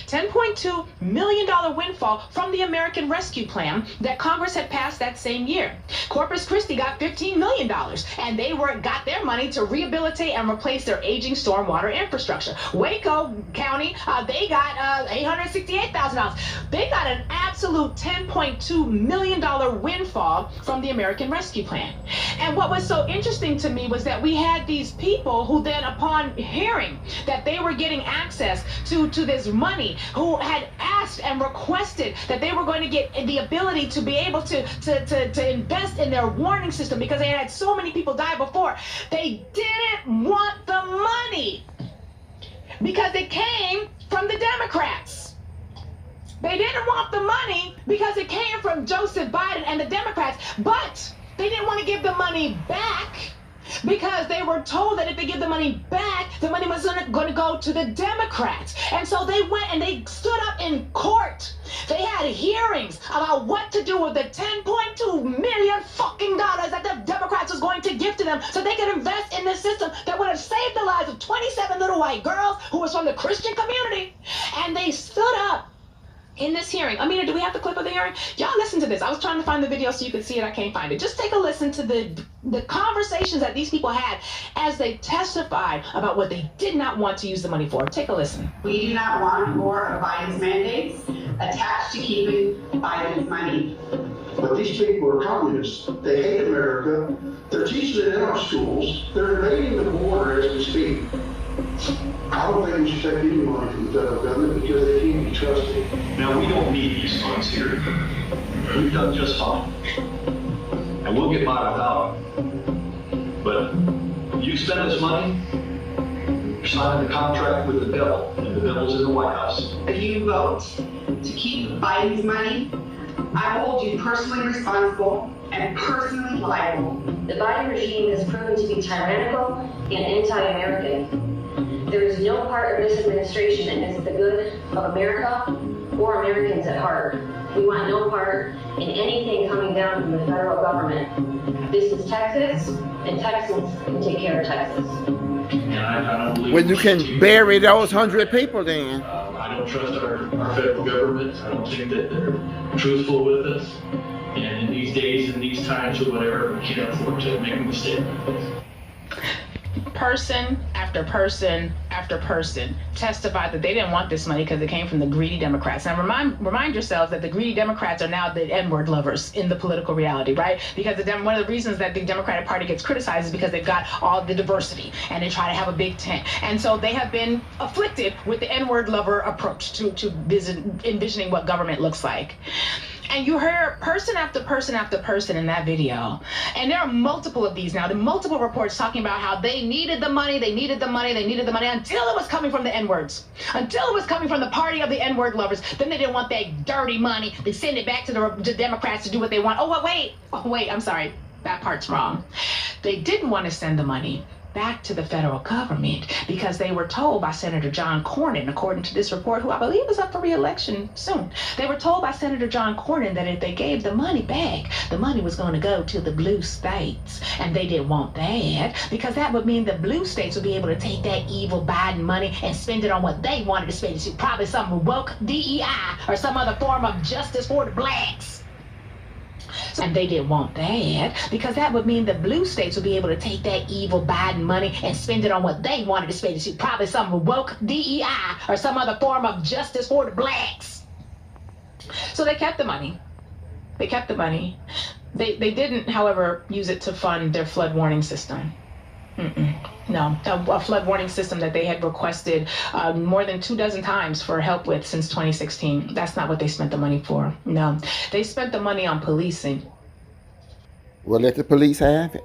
$10.2 million windfall from the American Rescue Plan that Congress had passed that same year. Corpus Christi got $15 million, and they got their money to rehabilitate and replace their aging stormwater infrastructure. Waco County, they got $868,000. They got an absolute $10.2 million windfall from the American Rescue Plan. And what was so interesting to me was that we had these people who then, upon hearing that they were getting access to this money, who had asked and requested that they were going to get the ability to be able to invest in their warning system because they had so many people die before. They didn't want the money because it came from the Democrats. They didn't want the money because it came from Joseph Biden and the Democrats, but they didn't want to give the money back because they were told that if they give the money back, the money was going to go to the Democrats. And so they went and they stood up in court. They had hearings about what to do with the $10.2 million fucking dollars that the Democrats was going to give to them so they could invest in this system that would have saved the lives of 27 little white girls who was from the Christian community. And they stood up in this hearing. Amina, do we have the clip of the hearing? Y'all listen to this. I was trying to find the video so you could see it. I can't find it. Just take a listen to the conversations that these people had as they testified about what they did not want to use the money for. Take a listen. We do not want more of Biden's mandates attached to keeping Biden's money. But these people are communists. They hate America. They're teaching it in our schools. They're invading the border as we speak. I don't think we should take any money from the federal government because they can't be trusted. Now, we don't need these funds here. We've done just fine. And we'll get by without them. But you spend this money, You're signing a contract with the devil, and the devil's in the White House. If you vote to keep Biden's money, I hold you personally responsible and personally liable. The Biden regime has proven to be tyrannical and anti-American. There is no part of this administration that is the good of America or Americans at heart. We want no part in anything coming down from the federal government. This is Texas, and Texans can take care of Texas. And I don't believe Well, you can bury those 100 people then. I don't trust our federal government. I don't think that they're truthful with us. And in these days and these times or whatever, we can't afford to make a mistake. Person after person after person testified that they didn't want this money because it came from the greedy Democrats. Now remind yourselves that the greedy Democrats are now the N-word lovers in the political reality, right? Because one of the reasons that the Democratic Party gets criticized is because they've got all the diversity and they try to have a big tent. And so they have been afflicted with the N-word lover approach to envisioning what government looks like. And you heard person after person after person in that video. And there are multiple of these now. There are multiple reports talking about how they needed the money, they needed the money, they needed the money until it was coming from the N-words. Until it was coming from the party of the N-word lovers. Then they didn't want that dirty money. They send it back to the Democrats to do what they want. Oh, wait, I'm sorry. That part's wrong. They didn't want to send the money back to the federal government because they were told by Senator John Cornyn, according to this report, who I believe is up for re-election soon. They were told by Senator John Cornyn that if they gave the money back, the money was going to go to the blue states. And they didn't want that because that would mean the blue states would be able to take that evil Biden money and spend it on what they wanted to spend it to, probably some woke DEI or some other form of justice for the blacks. And they didn't want that because that would mean the blue states would be able to take that evil Biden money and spend it on what they wanted to spend it to, probably some woke DEI or some other form of justice for the blacks. So they kept the money. They kept the money. They didn't, however, use it to fund their flood warning system. No, a flood warning system that they had requested more than 24 times for help with since 2016. That's not what they spent the money for. No, they spent the money on policing. Well, let the police have it.